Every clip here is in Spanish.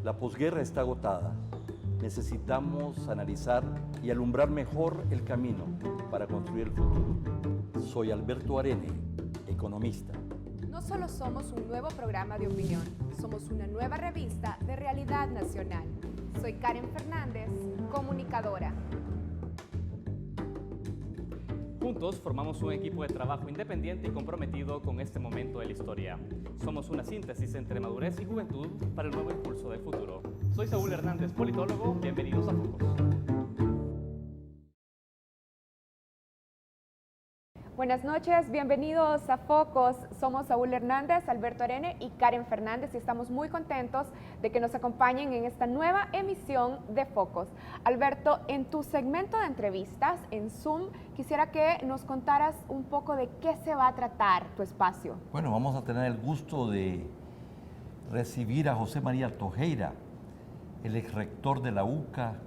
La posguerra está agotada. Necesitamos analizar y alumbrar mejor el camino para construir el futuro. Soy Alberto Arene, economista. No solo somos un nuevo programa de opinión, somos una nueva revista de realidad nacional. Soy Karen Fernández, comunicadora. Juntos formamos un equipo de trabajo independiente y comprometido con este momento de la historia. Somos una síntesis entre madurez y juventud para el nuevo impulso del futuro. Soy Saúl Hernández, politólogo. Bienvenidos a Focos. Buenas noches, bienvenidos a Focos. Somos Saúl Hernández, Alberto Arene y Karen Fernández y estamos muy contentos de que nos acompañen en esta nueva emisión de Focos. Alberto, en tu segmento de entrevistas en Zoom, quisiera que nos contaras un poco de qué se va a tratar tu espacio. Bueno, vamos a tener el gusto de recibir a José María Tojeira, el exrector de la UCA,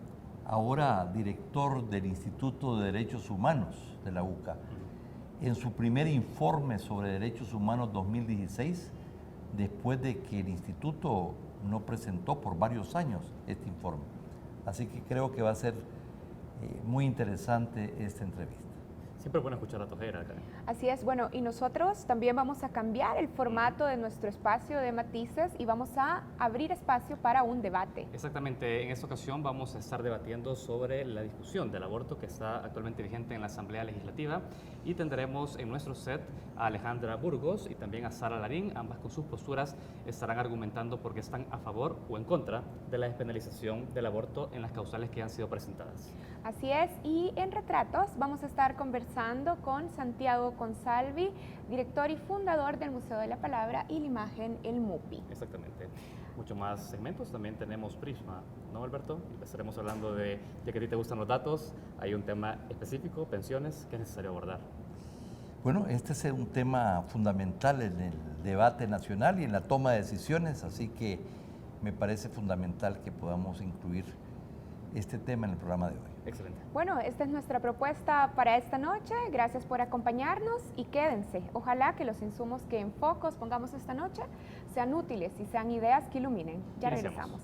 ahora director del Instituto de Derechos Humanos de la UCA. En su primer informe sobre derechos humanos 2016, después de que el instituto no presentó por varios años este informe. Así que creo que va a ser muy interesante esta entrevista. Siempre es bueno escuchar a Tojeira, Karen. Así es, bueno, y nosotros también vamos a cambiar el formato de nuestro espacio de matices y vamos a abrir espacio para un debate. Exactamente, en esta ocasión vamos a estar debatiendo sobre la discusión del aborto que está actualmente vigente en la Asamblea Legislativa y tendremos en nuestro set a Alejandra Burgos y también a Sara Larín. Ambas con sus posturas estarán argumentando por qué están a favor o en contra de la despenalización del aborto en las causales que han sido presentadas. Así es, y en Retratos vamos a estar conversando con Santiago Consalvi, director y fundador del Museo de la Palabra y la Imagen, el MUPI. Exactamente. Mucho más segmentos, también tenemos Prisma, ¿no, Alberto? Estaremos hablando de, ya que a ti te gustan los datos, hay un tema específico, pensiones, que es necesario abordar. Bueno, este es un tema fundamental en el debate nacional y en la toma de decisiones, así que me parece fundamental que podamos incluir este tema en el programa de hoy. Excelente. Bueno, esta es nuestra propuesta para esta noche. Gracias por acompañarnos y quédense. Ojalá que los insumos que en Focos pongamos esta noche sean útiles y sean ideas que iluminen. Ya Iniciamos. regresamos.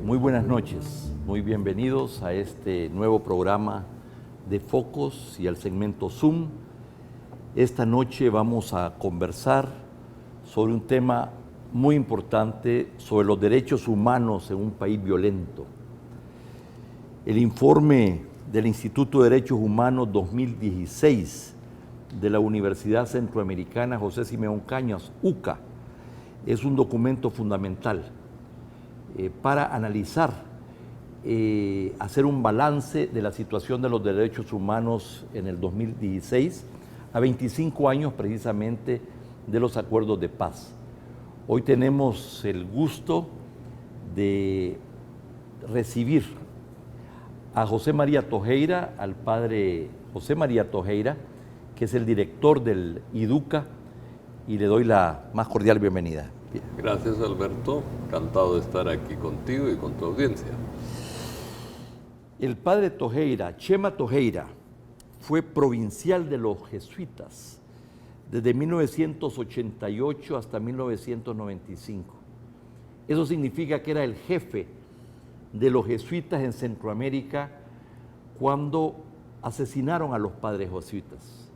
Muy buenas noches, muy bienvenidos a este nuevo programa de Focos y al segmento Zoom. Esta noche vamos a conversar sobre un tema muy importante, sobre los derechos humanos en un país violento. El informe del Instituto de Derechos Humanos 2016 de la Universidad Centroamericana José Simeón Cañas, UCA, es un documento fundamental para analizar, hacer un balance de la situación de los derechos humanos en el 2016, a 25 años precisamente de los acuerdos de paz. Hoy tenemos el gusto de recibir a José María Tojeira, al padre José María Tojeira, que es el director del IDUCA, y le doy la más cordial bienvenida. Gracias, Alberto. Encantado de estar aquí contigo y con tu audiencia. El padre Tojeira, Chema Tojeira, fue provincial de los jesuitas desde 1988 hasta 1995. Eso significa que era el jefe de los jesuitas en Centroamérica cuando asesinaron a los padres jesuitas.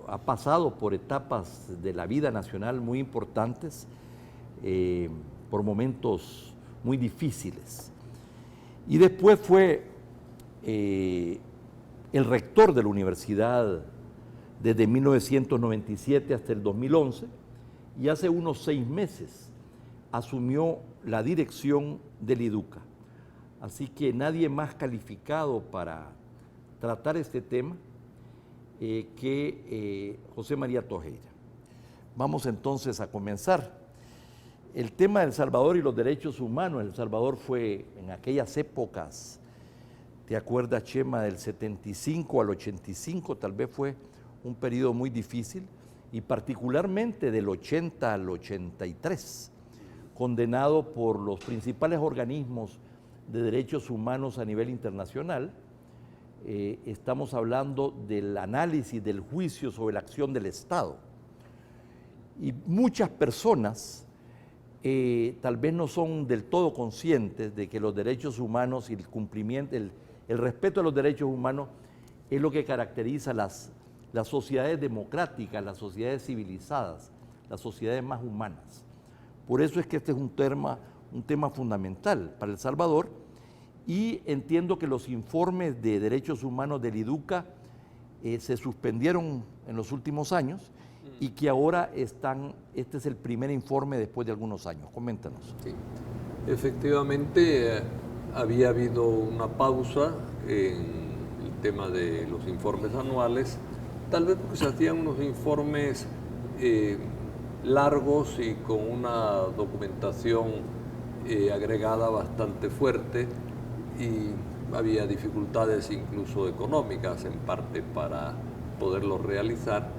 Ha pasado por etapas de la vida nacional muy importantes, por momentos muy difíciles. Y después fue el rector de la universidad desde 1997 hasta el 2011, y hace unos 6 meses asumió la dirección del IDUCA. Así que nadie más calificado para tratar este tema que José María Tojeira. Vamos entonces a comenzar. el tema de El Salvador y los derechos humanos. El Salvador fue en aquellas épocas, ¿te acuerdas, Chema? Del 75 al 85 tal vez fue un periodo muy difícil, y particularmente del 80 al 83, condenado por los principales organismos de derechos humanos a nivel internacional. Estamos hablando del análisis, del juicio sobre la acción del Estado. Y muchas personas tal vez no son del todo conscientes de que los derechos humanos y el cumplimiento, el respeto a los derechos humanos es lo que caracteriza las sociedades democráticas, las sociedades civilizadas, las sociedades más humanas. Por eso es que este es un tema fundamental para El Salvador, y entiendo que los informes de derechos humanos del IDUCA se suspendieron en los últimos años y que ahora este es el primer informe después de algunos años. Coméntanos. Sí. Efectivamente, había habido una pausa en el tema de los informes anuales, tal vez porque se hacían unos informes largos y con una documentación agregada bastante fuerte, y había dificultades incluso económicas en parte para poderlos realizar,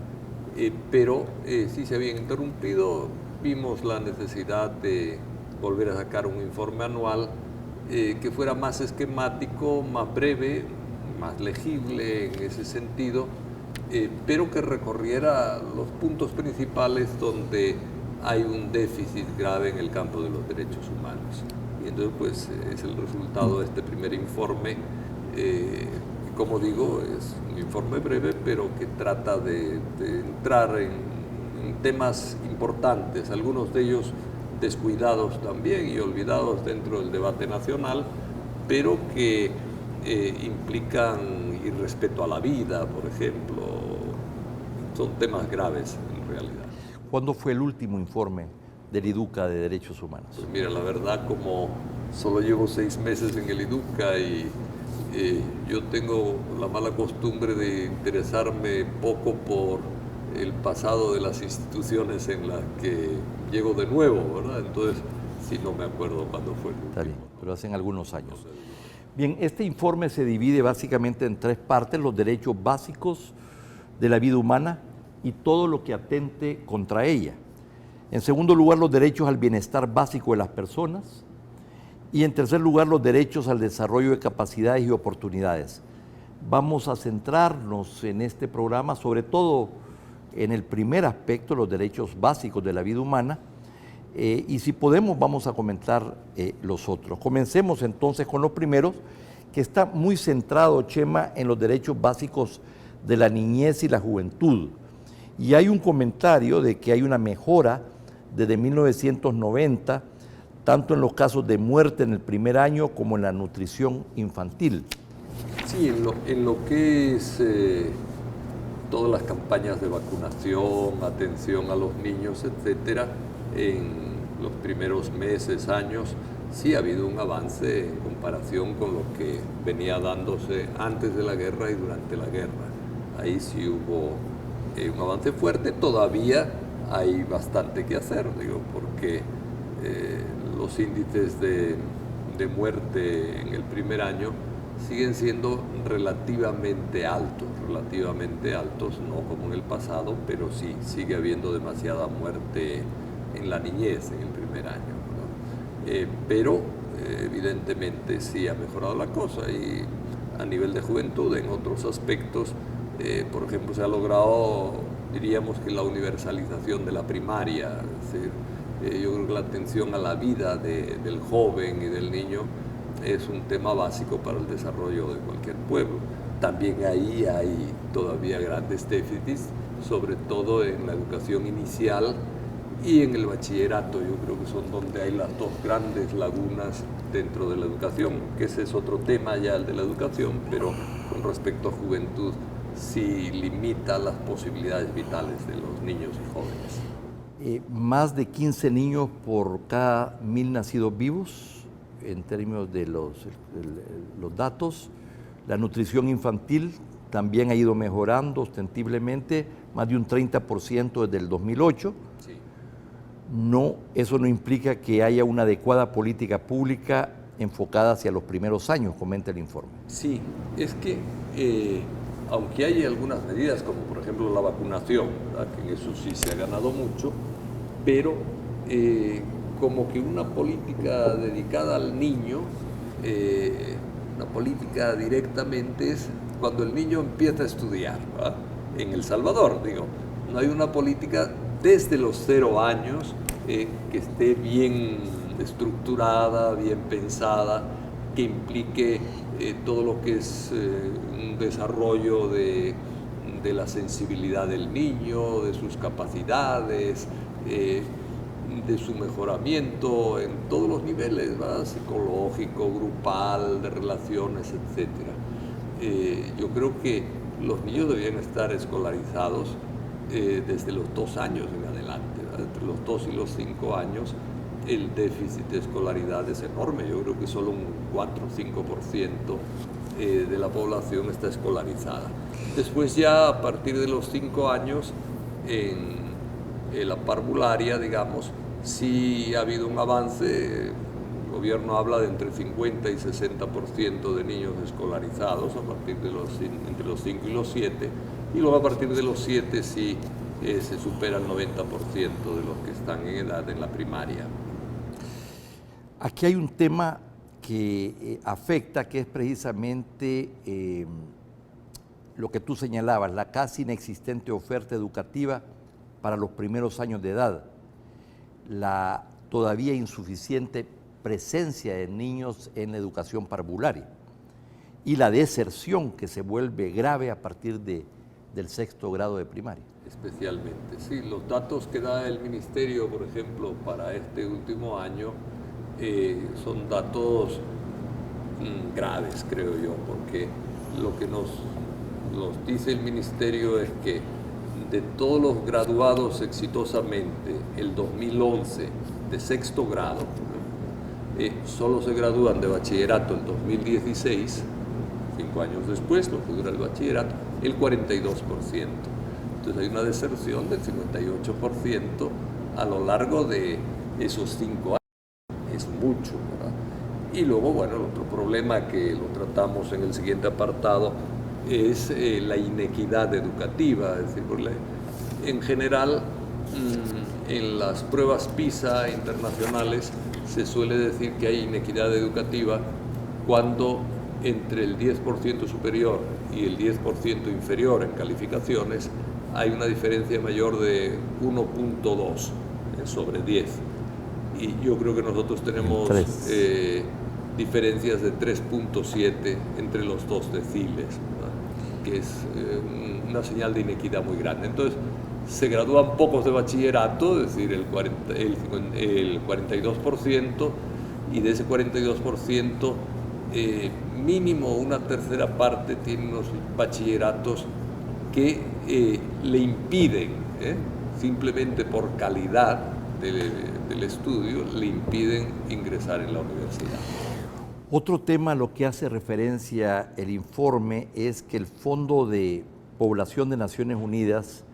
pero sí se habían interrumpido. Vimos la necesidad de volver a sacar un informe anual que fuera más esquemático, más breve, más legible en ese sentido, pero que recorriera los puntos principales donde hay un déficit grave en el campo de los derechos humanos. Y entonces, pues, es el resultado de este primer informe, que, como digo, es un informe breve, pero que trata de entrar en temas importantes, algunos de ellos descuidados también y olvidados dentro del debate nacional, pero que implican irrespeto a la vida, por ejemplo. Son temas graves en realidad. ¿Cuándo fue el último informe del IDUCA de Derechos Humanos? Pues mira, la verdad, como solo llevo 6 meses en el IDUCA y yo tengo la mala costumbre de interesarme poco por el pasado de las instituciones en las que llego de nuevo, ¿verdad? Entonces, sí, no me acuerdo cuándo fue. Está bien, pero hacen algunos años. Bien, este informe se divide básicamente en 3 partes: los derechos básicos de la vida humana y todo lo que atente contra ella. En segundo lugar, los derechos al bienestar básico de las personas. Y en tercer lugar, los derechos al desarrollo de capacidades y oportunidades. Vamos a centrarnos en este programa sobre todo en el primer aspecto, los derechos básicos de la vida humana, y si podemos vamos a comentar los otros. Comencemos entonces con los primeros, que está muy centrado, Chema, en los derechos básicos de la niñez y la juventud. Y hay un comentario de que hay una mejora desde 1990, tanto en los casos de muerte en el primer año como en la nutrición infantil. Sí, en lo que es todas las campañas de vacunación, atención a los niños, etcétera, en los primeros meses, años, sí ha habido un avance en comparación con lo que venía dándose antes de la guerra y durante la guerra. Ahí sí hubo un avance fuerte. Todavía hay bastante que hacer, digo, porque los índices de muerte en el primer año siguen siendo relativamente altos, no como en el pasado, pero sí, sigue habiendo demasiada muerte en la niñez en el primer año, ¿no? Pero evidentemente sí ha mejorado la cosa, y a nivel de juventud, en otros aspectos, por ejemplo, se ha logrado, diríamos, que la universalización de la primaria. Es decir, yo creo que la atención a la vida del joven y del niño es un tema básico para el desarrollo de cualquier pueblo. También ahí hay todavía grandes déficits, sobre todo en la educación inicial y en el bachillerato. Yo creo que son donde hay las 2 grandes lagunas dentro de la educación, que ese es otro tema ya, el de la educación, pero con respecto a juventud sí limita las posibilidades vitales de los niños y jóvenes. Más de 15 niños por cada 1000 nacidos vivos, en términos de los datos. La nutrición infantil también ha ido mejorando ostensiblemente, más de un 30% desde el 2008. Sí. eso no implica que haya una adecuada política pública enfocada hacia los primeros años, comenta el informe. Sí, es que aunque hay algunas medidas, como por ejemplo la vacunación, ¿verdad?, que en eso sí se ha ganado mucho, pero como que una política dedicada al niño, una política directamente es cuando el niño empieza a estudiar, ¿verdad? En El Salvador, digo, no hay una política desde los 0 años que esté bien estructurada, bien pensada, que implique todo lo que es un desarrollo de la sensibilidad del niño, de sus capacidades, de su mejoramiento en todos los niveles, ¿verdad?, psicológico, grupal, de relaciones, etc. Yo creo que los niños deberían estar escolarizados desde los 2 años en adelante, ¿verdad? Entre los 2 y los 5 años el déficit de escolaridad es enorme. Yo creo que solo un 4 o 5% de la población está escolarizada. Después ya a partir de los 5 años en la parvularia, digamos, sí ha habido un avance. El gobierno habla de entre 50 y 60% de niños escolarizados a partir de entre los 5 y los 7, y luego a partir de los 7 sí se supera el 90% de los que están en edad en la primaria. Aquí hay un tema que afecta, que es precisamente lo que tú señalabas, la casi inexistente oferta educativa para los primeros años de edad, la todavía insuficiente presencia de niños en la educación parvularia y la deserción que se vuelve grave a partir del 6º grado de primaria. Especialmente, sí, los datos que da el Ministerio, por ejemplo, para este último año, son datos graves, creo yo, porque lo que nos dice el Ministerio es que de todos los graduados exitosamente el 2011 de 6º grado, solo se gradúan de bachillerato en 2016, 5 años después, lo que dura el bachillerato, el 42%. Entonces hay una deserción del 58% a lo largo de esos 5 años. Es mucho, ¿verdad? Y luego, bueno, el otro problema que lo tratamos en el siguiente apartado es la inequidad educativa. Es decir, en general, en las pruebas PISA internacionales se suele decir que hay inequidad educativa cuando entre el 10% superior y el 10% inferior en calificaciones hay una diferencia mayor de 1.2 sobre 10. Y yo creo que nosotros tenemos diferencias de 3.7 entre los 2 deciles, ¿verdad?, que es una señal de inequidad muy grande. Entonces, se gradúan pocos de bachillerato, es decir, el 42%, y de ese 42%, mínimo una tercera parte tiene unos bachilleratos que le impiden, simplemente por calidad del estudio, le impiden ingresar en la universidad. Otro tema a lo que hace referencia el informe es que el Fondo de Población de Naciones Unidas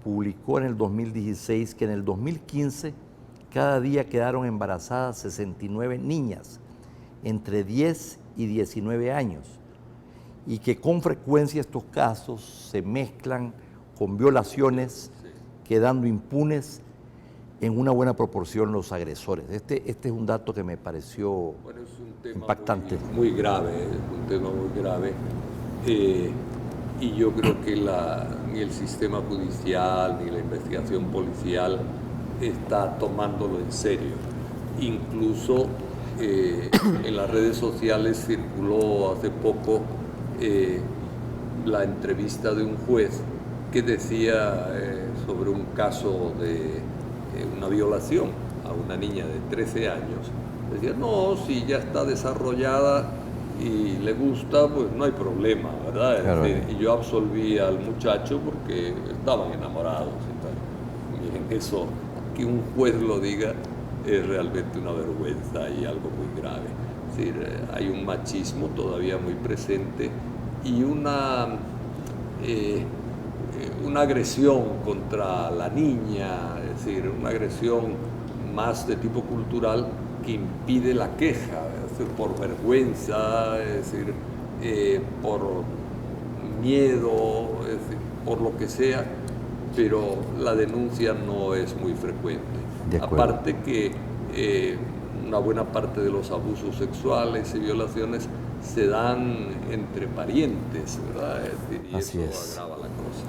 publicó en el 2016 que en el 2015 cada día quedaron embarazadas 69 niñas entre 10 y 19 años y que con frecuencia estos casos se mezclan con violaciones, quedando impunes en una buena proporción los agresores. Este es un dato que me pareció impactante. Muy grave, es un tema muy grave. Y yo creo que ni el sistema judicial ni la investigación policial está tomándolo en serio. Incluso en las redes sociales circuló hace poco la entrevista de un juez que decía sobre un caso de una violación a una niña de 13 años. Decía, no, si ya está desarrollada y le gusta, pues no hay problema, ¿verdad? Claro. Y yo absolví al muchacho porque estaban enamorados y tal. Miren, eso, que un juez lo diga, es realmente una vergüenza y algo muy grave. Es decir, hay un machismo todavía muy presente y una agresión contra la niña, es decir, una agresión más de tipo cultural que impide la queja, es decir, por vergüenza, es decir, por miedo, es decir, por lo que sea, pero la denuncia no es muy frecuente. Aparte que una buena parte de los abusos sexuales y violaciones se dan entre parientes, ¿verdad? Es decir, y Así eso agrava la cosa.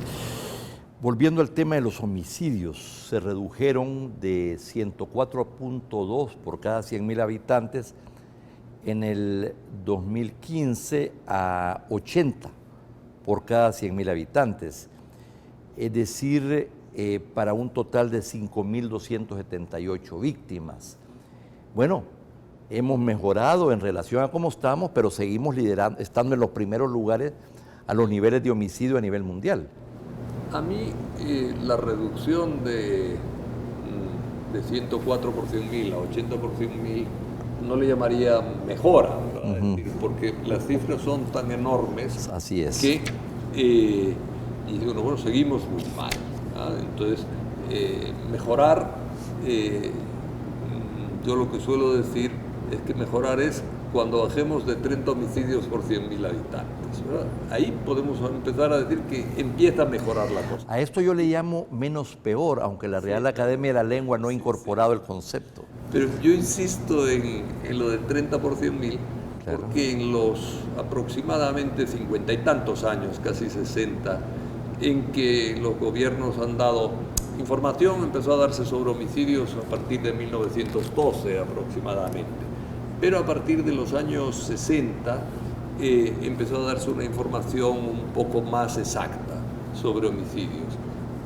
Volviendo al tema de los homicidios, se redujeron de 104.2 por cada 100.000 habitantes en el 2015 a 80 por cada 100.000 habitantes, es decir, para un total de 5.278 víctimas. Bueno, hemos mejorado en relación a cómo estamos, pero seguimos liderando, estando en los primeros lugares a los niveles de homicidio a nivel mundial. A mí la reducción de 104 por 100.000 a 80 por 100.000 no le llamaría mejora, ¿verdad? Es decir, porque las cifras son tan enormes. Así es. Que, y bueno, seguimos muy mal, ¿verdad? Entonces, mejorar, yo lo que suelo decir es que mejorar es cuando bajemos de 30 homicidios por 100.000 habitantes, ¿verdad? Ahí podemos empezar a decir que empieza a mejorar la cosa. A esto yo le llamo menos peor, aunque la Real Academia de la Lengua no ha incorporado el concepto. Pero yo insisto en lo de 30 por 100.000, claro, porque en los aproximadamente 50 y tantos años, casi 60, en que los gobiernos han dado información, empezó a darse sobre homicidios a partir de 1912 aproximadamente. Pero a partir de los años 60 empezó a darse una información un poco más exacta sobre homicidios.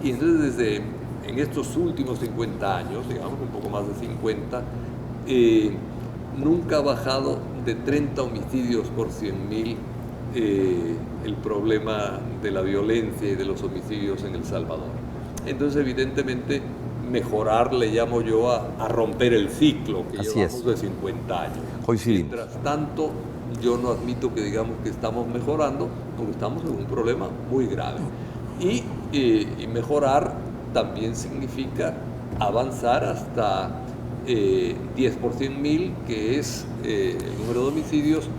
Y entonces desde en estos últimos 50 años, digamos un poco más de 50, nunca ha bajado de 30 homicidios por 100.000 el problema de la violencia y de los homicidios en El Salvador. Entonces evidentemente mejorar le llamo yo a romper el ciclo que llevamos de 50 años. Coincidimos. Mientras tanto, yo no admito que digamos que estamos mejorando, porque estamos en un problema muy grave. Y mejorar también significa avanzar hasta 10 por 100.000, que es el número de homicidios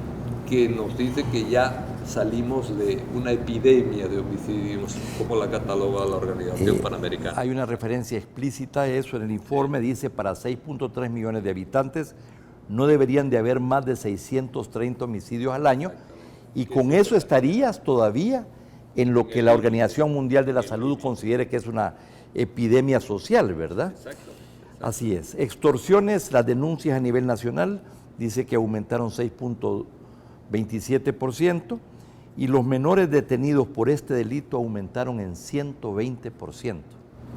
que nos dice que ya salimos de una epidemia de homicidios, como la cataloga la Organización Panamericana. Hay una referencia explícita a eso en el informe, dice para 6.3 millones de habitantes no deberían de haber más de 630 homicidios al año, y con eso estarías todavía en lo que la Organización Mundial de la Salud considere que es una epidemia social, ¿verdad? Exacto. Así es. Extorsiones, las denuncias a nivel nacional, dice que aumentaron 6.27%, y los menores detenidos por este delito aumentaron en 120%.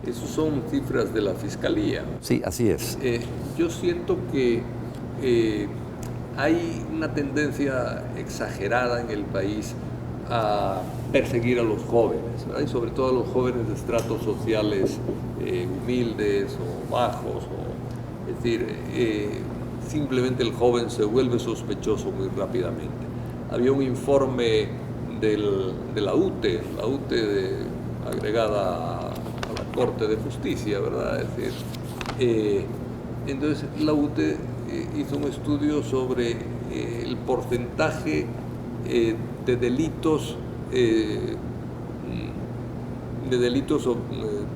Esas son cifras de la Fiscalía. Sí, así es. Yo siento que hay una tendencia exagerada en el país a perseguir a los jóvenes, ¿verdad? Y sobre todo a los jóvenes de estratos sociales humildes o bajos. Es decir, simplemente el joven se vuelve sospechoso muy rápidamente. Había un informe de la UTE agregada a la Corte de Justicia, ¿verdad? Es decir, entonces la UTE hizo un estudio sobre el porcentaje de delitos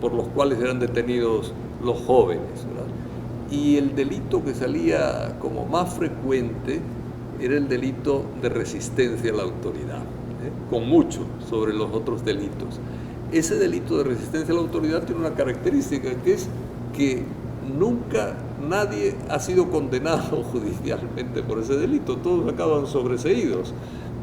por los cuales eran detenidos los jóvenes, ¿verdad? Y el delito que salía como más frecuente era el delito de resistencia a la autoridad, con mucho sobre los otros delitos. Ese delito de resistencia a la autoridad tiene una característica, que es que nunca nadie ha sido condenado judicialmente por ese delito, todos acaban sobreseídos.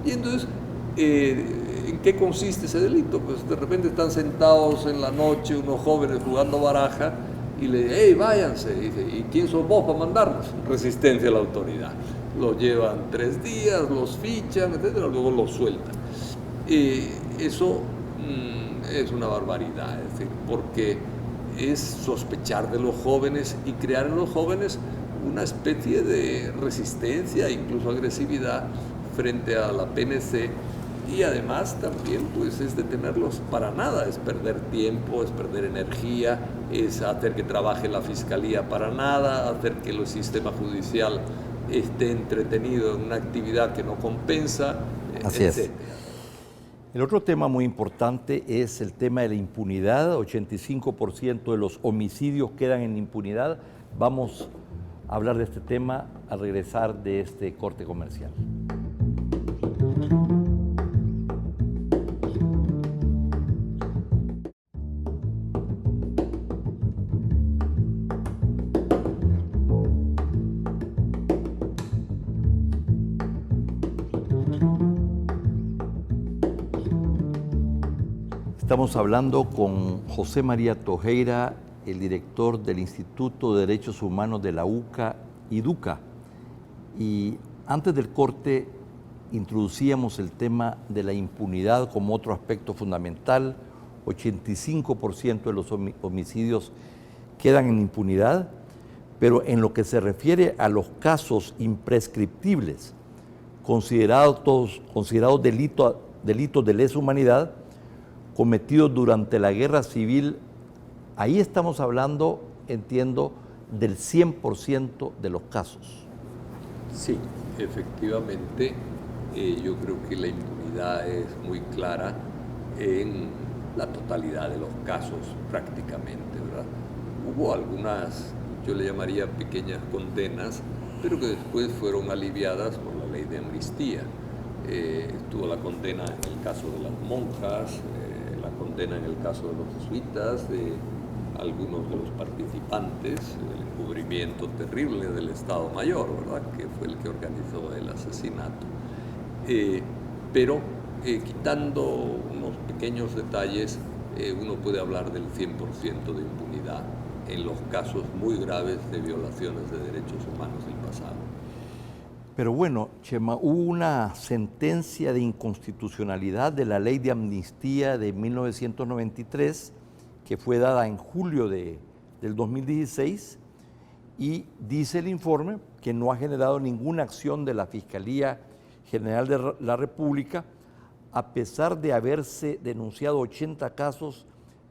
Y entonces, ¿en qué consiste ese delito? Pues de repente están sentados en la noche unos jóvenes jugando baraja y le dicen, hey, váyanse. Y dice, ¿y quién sos vos para mandarnos? Resistencia a la autoridad. Los llevan 3 días, los fichan, etcétera, luego los sueltan. Eso es una barbaridad, es decir, porque es sospechar de los jóvenes y crear en los jóvenes una especie de resistencia, incluso agresividad, frente a la PNC, Y además también pues es detenerlos para nada, es perder tiempo, es perder energía, es hacer que trabaje la fiscalía para nada, hacer que el sistema judicial esté entretenido en una actividad que no compensa, Así etc. es. El otro tema muy importante es el tema de la impunidad. 85% de los homicidios quedan en impunidad. Vamos a hablar de este tema al regresar de este corte comercial. Estamos hablando con José María Tojeira, el director del Instituto de Derechos Humanos de la UCA y DUCA. Y antes del corte introducíamos el tema de la impunidad como otro aspecto fundamental. 85% de los homicidios quedan en impunidad, pero en lo que se refiere a los casos imprescriptibles, considerados delitos de lesa humanidad, cometidos durante la guerra civil, ahí estamos hablando, entiendo, del 100% de los casos. Sí, efectivamente, yo creo que la impunidad es muy clara en la totalidad de los casos prácticamente, ¿verdad? Hubo algunas, yo le llamaría pequeñas condenas, pero que después fueron aliviadas por la ley de amnistía. Estuvo la condena en el caso de las monjas, la condena en el caso de los jesuitas, de algunos de los participantes, el encubrimiento terrible del Estado Mayor, ¿verdad?, que fue el que organizó el asesinato. Pero quitando unos pequeños detalles, uno puede hablar del 100% de impunidad en los casos muy graves de violaciones de derechos humanos del pasado. Pero bueno, Chema, hubo una sentencia de inconstitucionalidad de la ley de amnistía de 1993 que fue dada en julio del 2016 y dice el informe que no ha generado ninguna acción de la Fiscalía General de la República a pesar de haberse denunciado 80 casos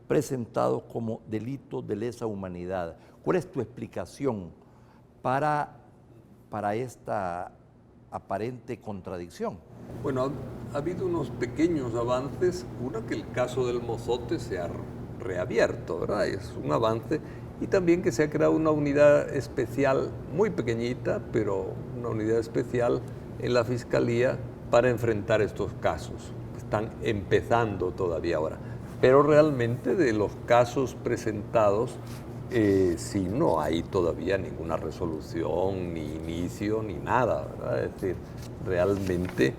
presentados como delitos de lesa humanidad. ¿Cuál es tu explicación para esta aparente contradicción? Bueno, ha habido unos pequeños avances. Uno, que el caso del Mozote se ha reabierto, ¿verdad? Es un avance. Y también que se ha creado una unidad especial, muy pequeñita, pero una unidad especial en la Fiscalía para enfrentar estos casos. Están empezando todavía ahora. Pero realmente de los casos presentados, sí, no hay todavía ninguna resolución, ni inicio, ni nada, ¿verdad? Es decir, realmente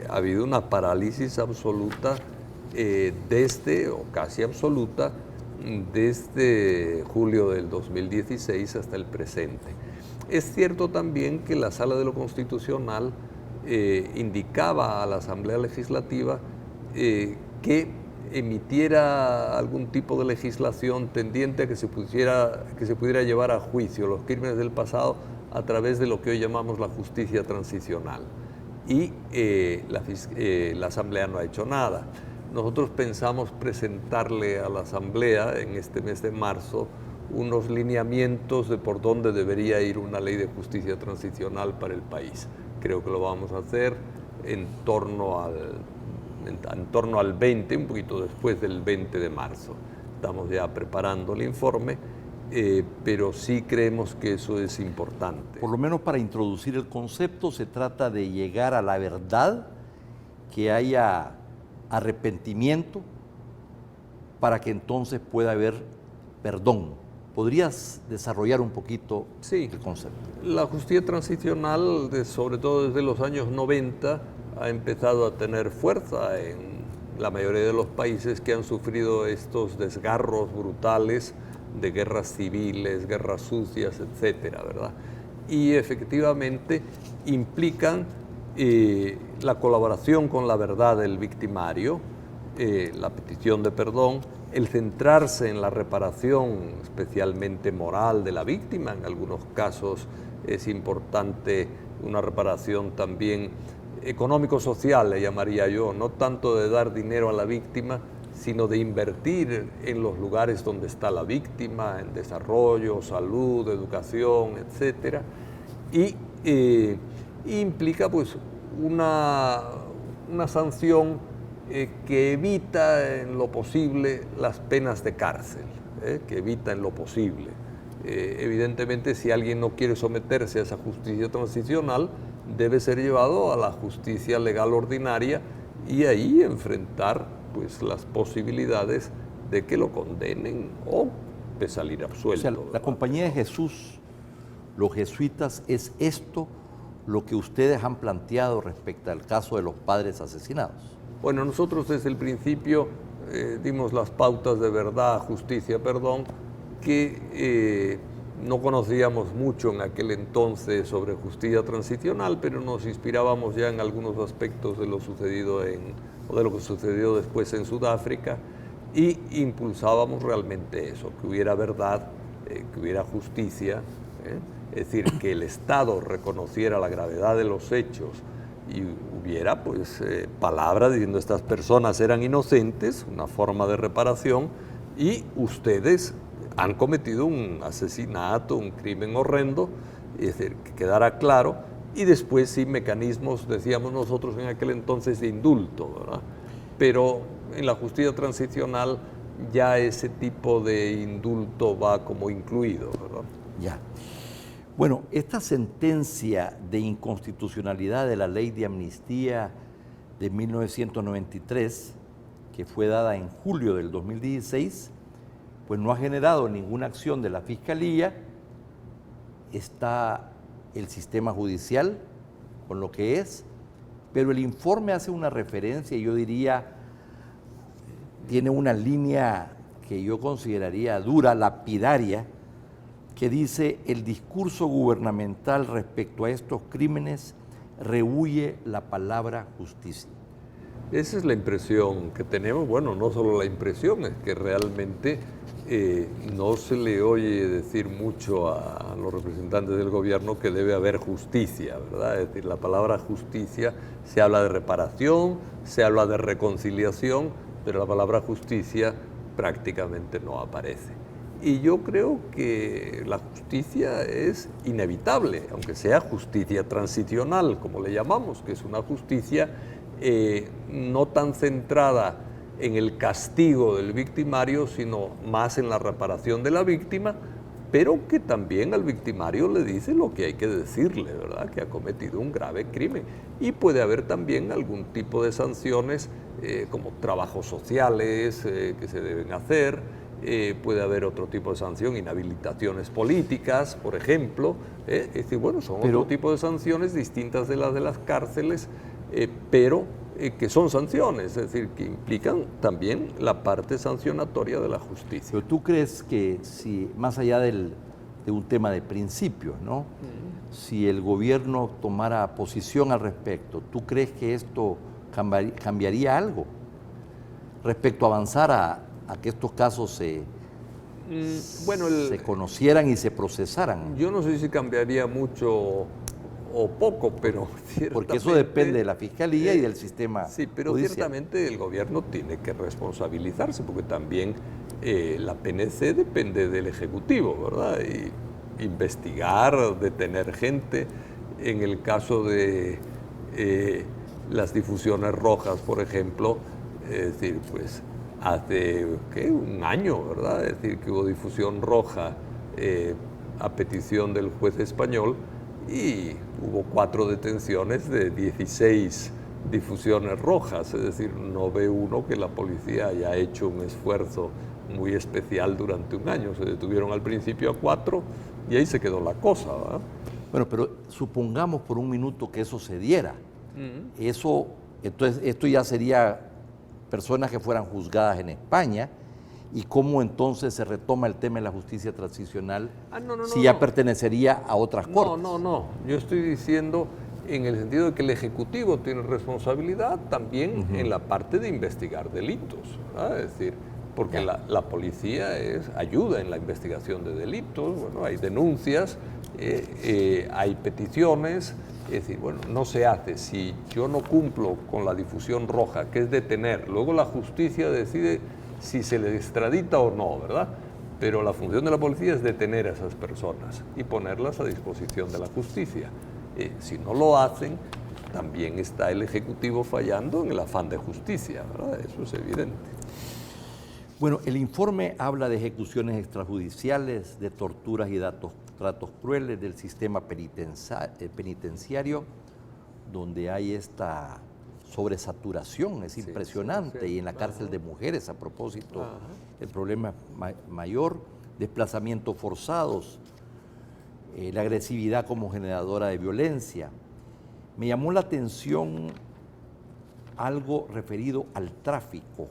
ha habido una parálisis absoluta o casi absoluta, desde julio del 2016 hasta el presente. Es cierto también que la Sala de lo Constitucional indicaba a la Asamblea Legislativa que emitiera algún tipo de legislación tendiente a que se pudiera llevar a juicio los crímenes del pasado a través de lo que hoy llamamos la justicia transicional. Y la Asamblea no ha hecho nada. Nosotros pensamos presentarle a la Asamblea en este mes de marzo unos lineamientos de por dónde debería ir una ley de justicia transicional para el país. Creo que lo vamos a hacer en torno al 20, un poquito después del 20 de marzo. Estamos ya preparando el informe, pero sí creemos que eso es importante. Por lo menos para introducir el concepto, se trata de llegar a la verdad, que haya arrepentimiento, para que entonces pueda haber perdón. ¿Podrías desarrollar un poquito el concepto? La justicia transicional, sobre todo desde los años 90, ha empezado a tener fuerza en la mayoría de los países que han sufrido estos desgarros brutales de guerras civiles, guerras sucias, etcétera, ¿verdad? Y efectivamente implican la colaboración con la verdad del victimario, la petición de perdón, el centrarse en la reparación, especialmente moral, de la víctima. En algunos casos es importante una reparación también económico-social, le llamaría yo, no tanto de dar dinero a la víctima, sino de invertir en los lugares donde está la víctima, en desarrollo, salud, educación, etcétera, y implica pues una sanción que evita en lo posible las penas de cárcel, que evita en lo posible. Evidentemente, si alguien no quiere someterse a esa justicia transicional, debe ser llevado a la justicia legal ordinaria y ahí enfrentar pues las posibilidades de que lo condenen o de salir absuelto. O sea, la Compañía de Jesús, los jesuitas, ¿es esto lo que ustedes han planteado respecto al caso de los padres asesinados? Bueno, nosotros desde el principio dimos las pautas de verdad, justicia, perdón, que no conocíamos mucho en aquel entonces sobre justicia transicional, pero nos inspirábamos ya en algunos aspectos de lo sucedido o de lo que sucedió después en Sudáfrica, y impulsábamos realmente eso, que hubiera verdad, que hubiera justicia, es decir, que el Estado reconociera la gravedad de los hechos y hubiera pues palabra diciendo estas personas eran inocentes, una forma de reparación, y ustedes han cometido un asesinato, un crimen horrendo, es decir, que quedara claro, y después sí mecanismos, decíamos nosotros en aquel entonces, de indulto, ¿verdad? Pero en la justicia transicional ya ese tipo de indulto va como incluido, ¿verdad? Ya. Bueno, esta sentencia de inconstitucionalidad de la ley de amnistía de 1993, que fue dada en julio del 2016, pues no ha generado ninguna acción de la Fiscalía. Está el sistema judicial con lo que es, pero el informe hace una referencia, y yo diría, tiene una línea que yo consideraría dura, lapidaria, que dice: el discurso gubernamental respecto a estos crímenes rehúye la palabra justicia. Esa es la impresión que tenemos. Bueno, no solo la impresión, es que realmente no se le oye decir mucho a los representantes del gobierno que debe haber justicia, ¿verdad? Es decir, la palabra justicia, se habla de reparación, se habla de reconciliación, pero la palabra justicia prácticamente no aparece. Y yo creo que la justicia es inevitable, aunque sea justicia transicional, como le llamamos, que es una justicia no tan centrada en el castigo del victimario, sino más en la reparación de la víctima, pero que también al victimario le dice lo que hay que decirle, ¿verdad? Que ha cometido un grave crimen. Y puede haber también algún tipo de sanciones, como trabajos sociales que se deben hacer, puede haber otro tipo de sanción, inhabilitaciones políticas, por ejemplo. Es decir, bueno, son otro tipo de sanciones distintas de las cárceles, pero que son sanciones, es decir, que implican también la parte sancionatoria de la justicia. Pero tú crees que, si más allá de un tema de principios, ¿no? Si el gobierno tomara posición al respecto, ¿tú crees que esto cambiaría algo respecto a avanzar a que estos casos se conocieran y se procesaran? Yo no sé si cambiaría mucho o poco, pero ciertamente... Porque eso depende de la Fiscalía y del sistema Sí, pero judicial. Ciertamente el gobierno tiene que responsabilizarse, porque también la PNC depende del Ejecutivo, ¿verdad? Y investigar, detener gente. En el caso de las difusiones rojas, por ejemplo, es decir, pues hace un año, ¿verdad? Es decir, que hubo difusión roja a petición del juez español, y hubo 4 detenciones de 16 difusiones rojas, es decir, no ve uno que la policía haya hecho un esfuerzo muy especial durante un año. Se detuvieron al principio a 4 y ahí se quedó la cosa, ¿verdad? Bueno, pero supongamos por un minuto que eso se diera. Entonces, esto ya sería personas que fueran juzgadas en España. ¿Y cómo entonces se retoma el tema de la justicia transicional si ya pertenecería a otras cortes? No. Yo estoy diciendo en el sentido de que el Ejecutivo tiene responsabilidad también en la parte de investigar delitos, ¿verdad? Es decir, porque la policía ayuda en la investigación de delitos. Bueno, hay denuncias, hay peticiones, Es decir, bueno, no se hace. Si yo no cumplo con la difusión roja, que es detener, luego la justicia decide si se le extradita o no, ¿verdad? Pero la función de la policía es detener a esas personas y ponerlas a disposición de la justicia. Si no lo hacen, también está el Ejecutivo fallando en el afán de justicia, ¿verdad? Eso es evidente. Bueno, el informe habla de ejecuciones extrajudiciales, de torturas y tratos crueles del sistema penitenciario, donde hay esta sobresaturación, es impresionante, sí. y en la cárcel de mujeres, a propósito, el problema mayor, desplazamientos forzados, la agresividad como generadora de violencia. Me llamó la atención algo referido al tráfico.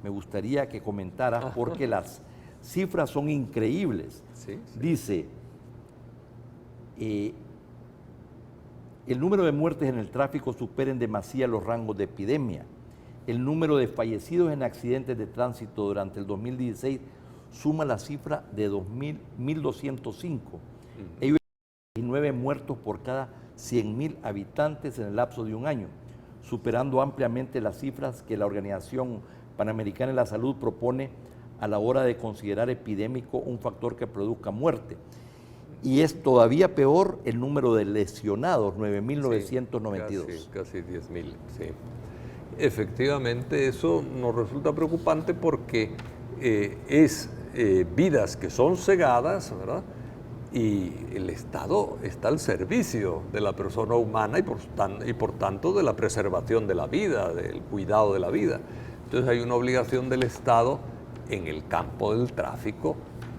Me gustaría que comentara, porque las cifras son increíbles. Sí. Dice, el número de muertes en el tráfico supera en demasía los rangos de epidemia. El número de fallecidos en accidentes de tránsito durante el 2016 suma la cifra de 1.205. Ellos 19 muertos por cada 100.000 habitantes en el lapso de un año, superando ampliamente las cifras que la Organización Panamericana de la Salud propone a la hora de considerar epidémico un factor que produzca muerte. Y es todavía peor el número de lesionados, 9.992. Sí, casi 10.000, sí. Efectivamente, eso nos resulta preocupante porque es vidas que son cegadas, ¿verdad? Y el Estado está al servicio de la persona humana y por tanto de la preservación de la vida, del cuidado de la vida. Entonces hay una obligación del Estado en el campo del tráfico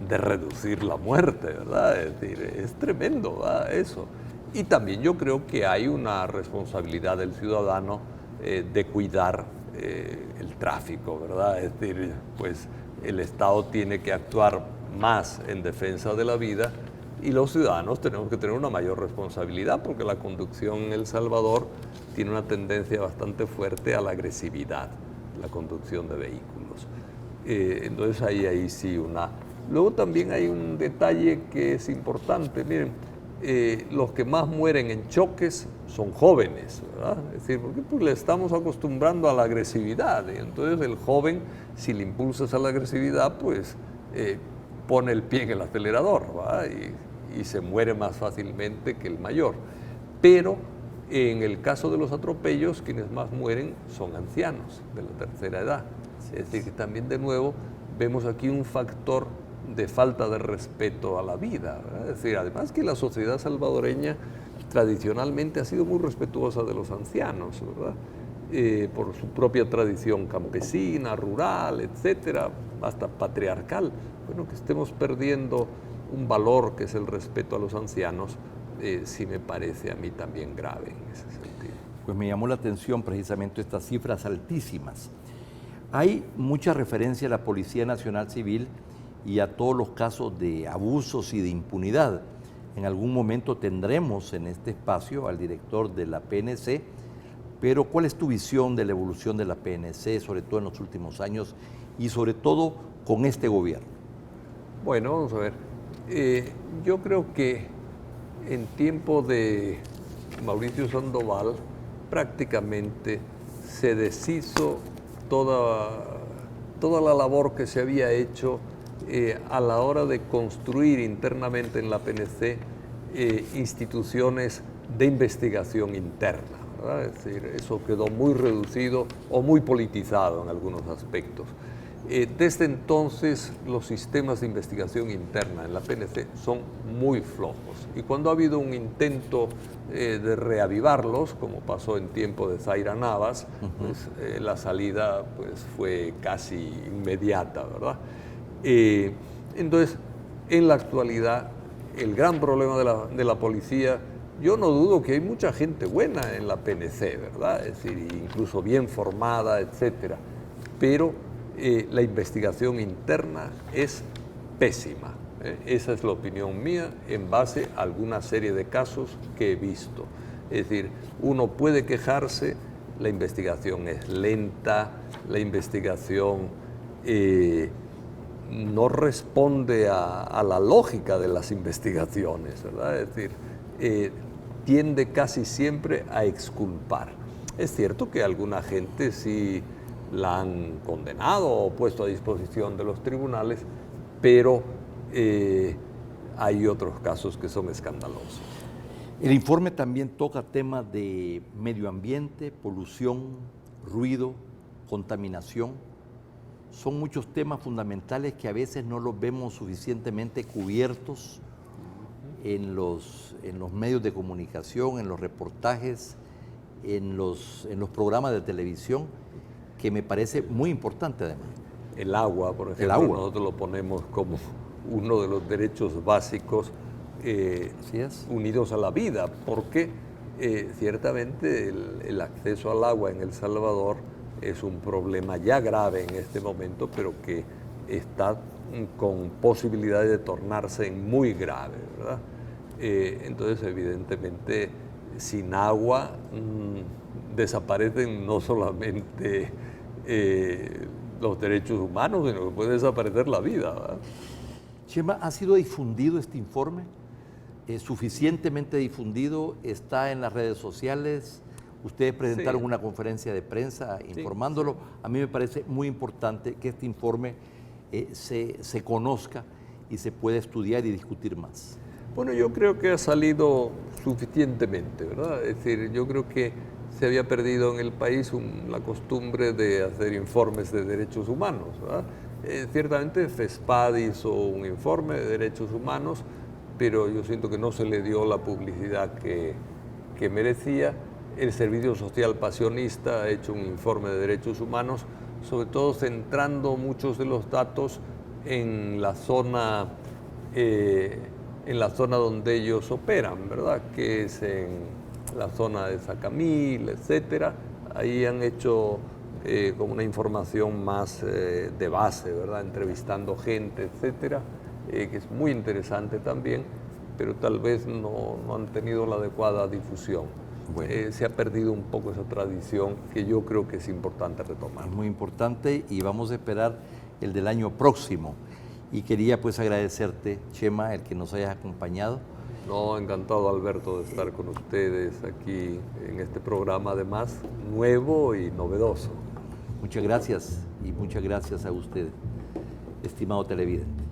de reducir la muerte, ¿verdad? Es decir, es tremendo, ¿verdad? Eso. Y también yo creo que hay una responsabilidad del ciudadano de cuidar el tráfico, ¿verdad? Es decir, pues el Estado tiene que actuar más en defensa de la vida y los ciudadanos tenemos que tener una mayor responsabilidad porque la conducción en El Salvador tiene una tendencia bastante fuerte a la agresividad, la conducción de vehículos. Entonces ahí sí una... Luego también hay un detalle que es importante, miren, los que más mueren en choques son jóvenes, ¿verdad? Es decir, porque pues le estamos acostumbrando a la agresividad, y entonces el joven, si le impulsas a la agresividad, pues pone el pie en el acelerador, ¿verdad? Y se muere más fácilmente que el mayor. Pero en el caso de los atropellos, quienes más mueren son ancianos de la tercera edad. Es decir, que también de nuevo vemos aquí un factor de falta de respeto a la vida, ¿verdad? Es decir, además que la sociedad salvadoreña tradicionalmente ha sido muy respetuosa de los ancianos, ¿verdad? Por su propia tradición campesina, rural, etcétera, hasta patriarcal. Bueno, que estemos perdiendo un valor que es el respeto a los ancianos, sí me parece a mí también grave en ese sentido. Pues me llamó la atención precisamente estas cifras altísimas. Hay mucha referencia a la Policía Nacional Civil y a todos los casos de abusos y de impunidad. En algún momento tendremos en este espacio al director de la PNC, pero ¿cuál es tu visión de la evolución de la PNC, sobre todo en los últimos años y sobre todo con este gobierno? Bueno, vamos a ver. Yo creo que en tiempo de Mauricio Sandoval prácticamente se deshizo toda la labor que se había hecho a la hora de construir internamente en la PNC instituciones de investigación interna, ¿verdad? Es decir, eso quedó muy reducido o muy politizado en algunos aspectos. Desde entonces los sistemas de investigación interna en la PNC son muy flojos y cuando ha habido un intento de reavivarlos, como pasó en tiempo de Zaira Navas, pues, la salida pues, fue casi inmediata, ¿verdad? Entonces, en la actualidad, el gran problema de la policía, yo no dudo que hay mucha gente buena en la PNC, ¿verdad? Es decir, incluso bien formada, etcétera, pero la investigación interna es pésima. Esa es la opinión mía en base a alguna serie de casos que he visto. Es decir, uno puede quejarse, la investigación es lenta, la investigación no responde a la lógica de las investigaciones, ¿verdad? Es decir, tiende casi siempre a exculpar. Es cierto que alguna gente sí la han condenado o puesto a disposición de los tribunales, pero hay otros casos que son escandalosos. El informe también toca temas de medio ambiente, polución, ruido, contaminación. Son muchos temas fundamentales que a veces no los vemos suficientemente cubiertos en los medios de comunicación, en los reportajes, en los programas de televisión, que me parece muy importante además. El agua, por ejemplo, nosotros lo ponemos como uno de los derechos básicos unidos a la vida, porque ciertamente el acceso al agua en El Salvador es un problema ya grave en este momento, pero que está con posibilidades de tornarse muy grave, ¿verdad? Entonces, evidentemente, sin agua desaparecen no solamente los derechos humanos, sino que puede desaparecer la vida, ¿verdad? Chema, ¿ha sido difundido este informe? ¿Suficientemente difundido? ¿Está en las redes sociales? Ustedes presentaron una conferencia de prensa informándolo. Sí. A mí me parece muy importante que este informe se conozca y se pueda estudiar y discutir más. Bueno, yo creo que ha salido suficientemente, ¿verdad? Es decir, yo creo que se había perdido en el país la costumbre de hacer informes de derechos humanos, ¿verdad? Ciertamente FESPAD hizo un informe de derechos humanos, pero yo siento que no se le dio la publicidad que merecía. El Servicio Social Pasionista ha hecho un informe de derechos humanos, sobre todo centrando muchos de los datos en la zona donde ellos operan, ¿verdad? Que es en la zona de Sacamil, etcétera. Ahí han hecho como una información más de base, ¿verdad? Entrevistando gente, etcétera, que es muy interesante también, pero tal vez no han tenido la adecuada difusión. Bueno. Se ha perdido un poco esa tradición que yo creo que es importante retomar. Es muy importante y vamos a esperar el del año próximo. Y quería pues agradecerte, Chema, el que nos hayas acompañado. No, encantado, Alberto, de estar con ustedes aquí en este programa, además, nuevo y novedoso. Muchas gracias y muchas gracias a usted, estimado televidente.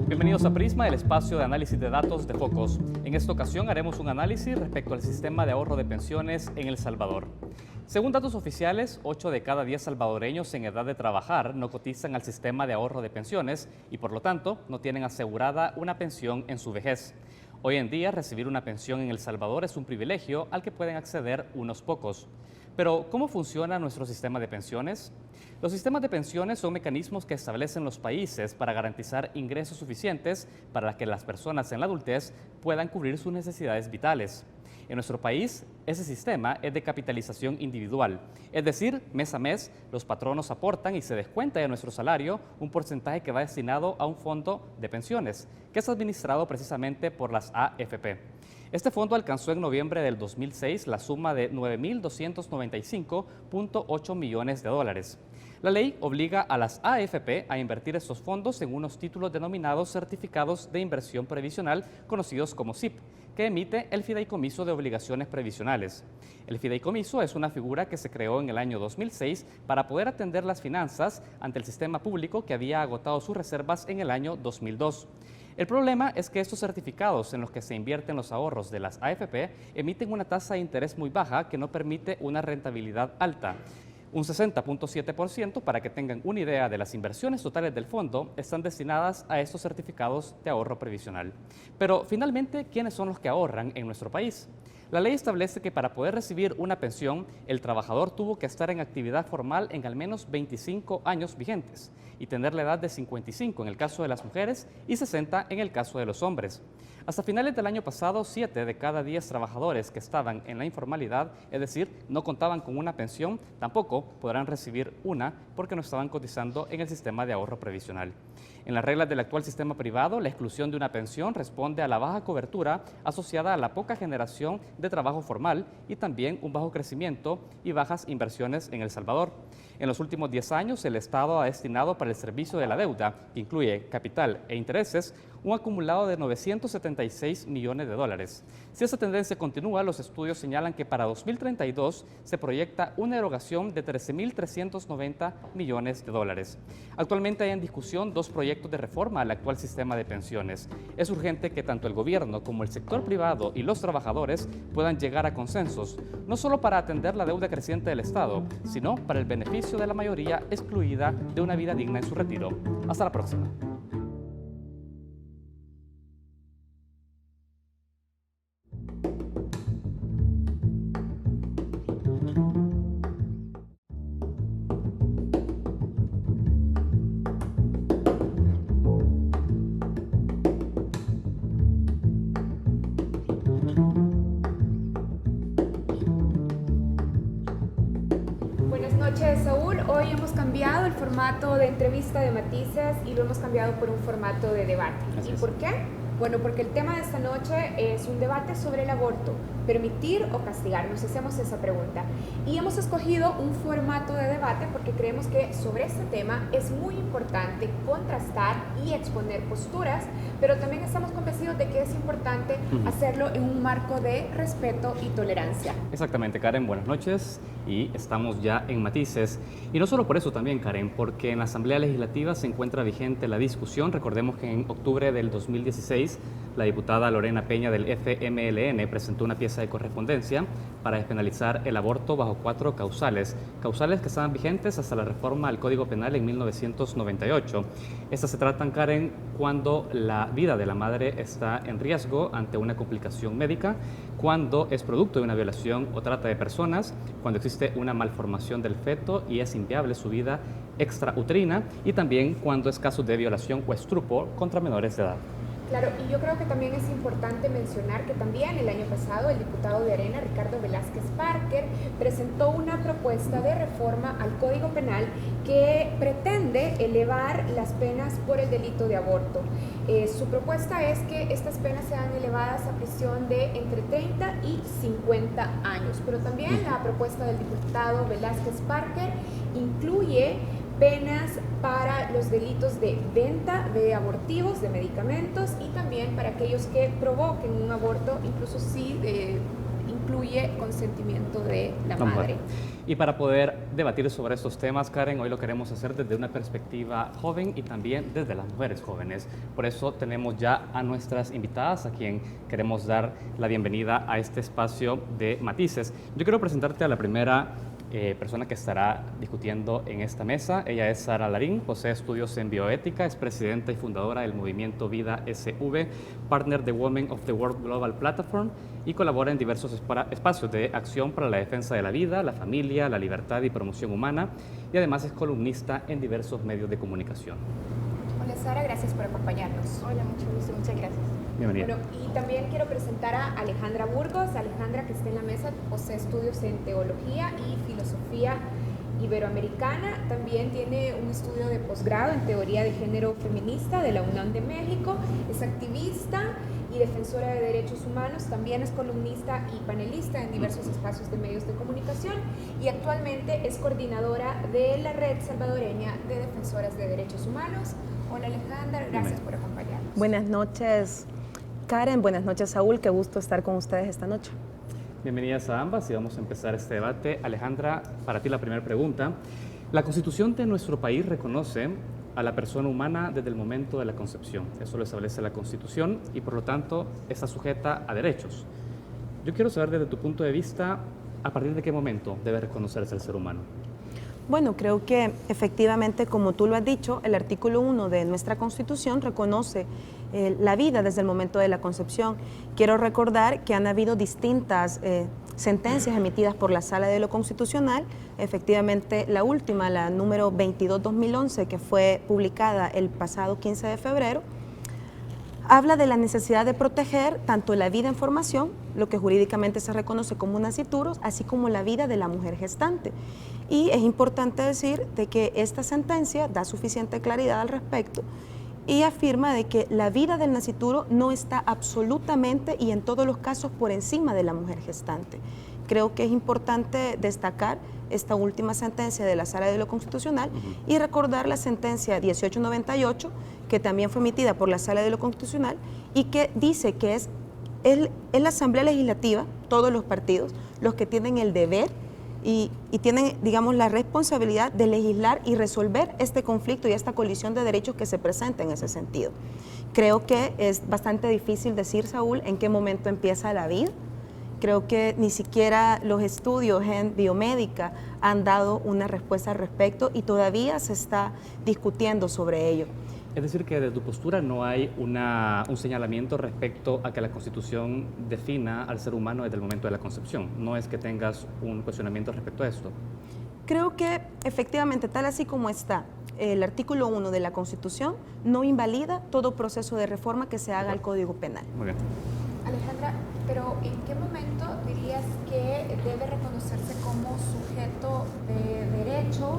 Bienvenidos a Prisma, el espacio de análisis de datos de Focos. En esta ocasión haremos un análisis respecto al sistema de ahorro de pensiones en El Salvador. Según datos oficiales, 8 de cada 10 salvadoreños en edad de trabajar no cotizan al sistema de ahorro de pensiones y por lo tanto no tienen asegurada una pensión en su vejez. Hoy en día recibir una pensión en El Salvador es un privilegio al que pueden acceder unos pocos. Pero, ¿cómo funciona nuestro sistema de pensiones? Los sistemas de pensiones son mecanismos que establecen los países para garantizar ingresos suficientes para que las personas en la adultez puedan cubrir sus necesidades vitales. En nuestro país, ese sistema es de capitalización individual, es decir, mes a mes los patronos aportan y se descuenta de nuestro salario un porcentaje que va destinado a un fondo de pensiones, que es administrado precisamente por las AFP. Este fondo alcanzó en noviembre del 2006 la suma de 9.295.8 millones de dólares. La ley obliga a las AFP a invertir estos fondos en unos títulos denominados certificados de inversión previsional, conocidos como CIP, que emite el Fideicomiso de Obligaciones Previsionales. El fideicomiso es una figura que se creó en el año 2006 para poder atender las finanzas ante el sistema público que había agotado sus reservas en el año 2002. El problema es que estos certificados en los que se invierten los ahorros de las AFP emiten una tasa de interés muy baja que no permite una rentabilidad alta. Un 60.7%, para que tengan una idea de las inversiones totales del fondo, están destinadas a estos certificados de ahorro previsional. Pero finalmente, ¿quiénes son los que ahorran en nuestro país? La ley establece que para poder recibir una pensión, el trabajador tuvo que estar en actividad formal en al menos 25 años vigentes y tener la edad de 55 en el caso de las mujeres y 60 en el caso de los hombres. Hasta finales del año pasado, 7 de cada 10 trabajadores que estaban en la informalidad, es decir, no contaban con una pensión, tampoco podrán recibir una porque no estaban cotizando en el sistema de ahorro previsional. En las reglas del actual sistema privado, la exclusión de una pensión responde a la baja cobertura asociada a la poca generación de trabajo formal y también un bajo crecimiento y bajas inversiones en El Salvador. En los últimos 10 años, el Estado ha destinado para el servicio de la deuda, que incluye capital e intereses, un acumulado de 976 millones de dólares. Si esa tendencia continúa, los estudios señalan que para 2032 se proyecta una erogación de 13.390 millones de dólares. Actualmente hay en discusión 2 proyectos de reforma al actual sistema de pensiones. Es urgente que tanto el gobierno como el sector privado y los trabajadores puedan llegar a consensos, no solo para atender la deuda creciente del Estado, sino para el beneficio de la mayoría excluida de una vida digna en su retiro. Hasta la próxima. Buenas noches, Saúl. Hoy hemos cambiado el formato de entrevista de Matices y lo hemos cambiado por un formato de debate. ¿Y por qué? Bueno, porque el tema de esta noche es un debate sobre el aborto, permitir o castigar. Nos hacemos esa pregunta. Y hemos escogido un formato de debate porque creemos que sobre este tema es muy importante contrastar y exponer posturas, pero también estamos convencidos de que es importante hacerlo en un marco de respeto y tolerancia. Exactamente, Karen, buenas noches y estamos ya en Matices. Y no solo por eso también, Karen, porque en la Asamblea Legislativa se encuentra vigente la discusión. Recordemos que en octubre del 2016 la diputada Lorena Peña del FMLN presentó una pieza de correspondencia para despenalizar el aborto bajo 4 causales que estaban vigentes hasta la reforma al Código Penal en 1998. Estas se tratan, Karen, cuando la vida de la madre está en riesgo ante una complicación médica, cuando es producto de una violación o trata de personas, cuando existe una malformación del feto y es inviable su vida extrauterina, y también cuando es caso de violación o estupro contra menores de edad. Claro, y yo creo que también es importante mencionar que también el año pasado el diputado de Arena, Ricardo Velázquez Parker, presentó una propuesta de reforma al Código Penal que pretende elevar las penas por el delito de aborto. Su propuesta es que estas penas sean elevadas a prisión de entre 30 y 50 años, pero también la propuesta del diputado Velázquez Parker incluye penas para los delitos de venta de abortivos, de medicamentos, y también para aquellos que provoquen un aborto, incluso si incluye consentimiento de la madre. Y para poder debatir sobre estos temas, Karen, hoy lo queremos hacer desde una perspectiva joven y también desde las mujeres jóvenes. Por eso tenemos ya a nuestras invitadas, a quien queremos dar la bienvenida a este espacio de Matices. Yo quiero presentarte a la primera persona que estará discutiendo en esta mesa. Ella es Sara Larín, posee estudios en bioética, es presidenta y fundadora del movimiento Vida SV, partner de Women of the World Global Platform y colabora en diversos espacios de acción para la defensa de la vida, la familia, la libertad y promoción humana, y además es columnista en diversos medios de comunicación. Hola Sara, gracias por acompañarnos. Hola, mucho gusto, muchas gracias. Bienvenida. Bueno, y también quiero presentar a Alejandra Burgos. Alejandra, que está en la mesa, posee estudios en teología y filosofía iberoamericana. También tiene un estudio de posgrado en teoría de género feminista de la UNAM de México. Es activista y defensora de derechos humanos. También es columnista y panelista en diversos espacios de medios de comunicación y actualmente es coordinadora de la Red Salvadoreña de Defensoras de Derechos Humanos. Hola Alejandra, gracias por acompañarnos. Buenas noches, Karen. Buenas noches, Saúl. Qué gusto estar con ustedes esta noche. Bienvenidas a ambas y vamos a empezar este debate. Alejandra, para ti la primera pregunta. La Constitución de nuestro país reconoce a la persona humana desde el momento de la concepción. Eso lo establece la Constitución y por lo tanto está sujeta a derechos. Yo quiero saber desde tu punto de vista, ¿a partir de qué momento debe reconocerse el ser humano? Bueno, creo que efectivamente, como tú lo has dicho, el artículo 1 de nuestra Constitución reconoce la vida desde el momento de la concepción. Quiero recordar que han habido distintas sentencias emitidas por la Sala de lo Constitucional. Efectivamente, la última, la número 22/2011, que fue publicada el pasado 15 de febrero, habla de la necesidad de proteger tanto la vida en formación, lo que jurídicamente se reconoce como un nascituro, así como la vida de la mujer gestante. Y es importante decir de que esta sentencia da suficiente claridad al respecto y afirma de que la vida del nascituro no está absolutamente y en todos los casos por encima de la mujer gestante. Creo que es importante destacar esta última sentencia de la Sala de lo Constitucional y recordar la sentencia 1898, que también fue emitida por la Sala de lo Constitucional y que dice que es la Asamblea Legislativa, todos los partidos, los que tienen el deber y tienen, digamos, la responsabilidad de legislar y resolver este conflicto y esta colisión de derechos que se presenta en ese sentido. Creo que es bastante difícil decir, Saúl, en qué momento empieza la vida. Creo que ni siquiera los estudios en biomédica han dado una respuesta al respecto y todavía se está discutiendo sobre ello. Es decir, que desde tu postura no hay un señalamiento respecto a que la Constitución defina al ser humano desde el momento de la concepción. No es que tengas un cuestionamiento respecto a esto. Creo que efectivamente, tal así como está el artículo 1 de la Constitución, no invalida todo proceso de reforma que se haga al Código Penal. Muy bien. Alejandra, pero ¿en qué momento dirías que debe reconocerse como sujeto de derechos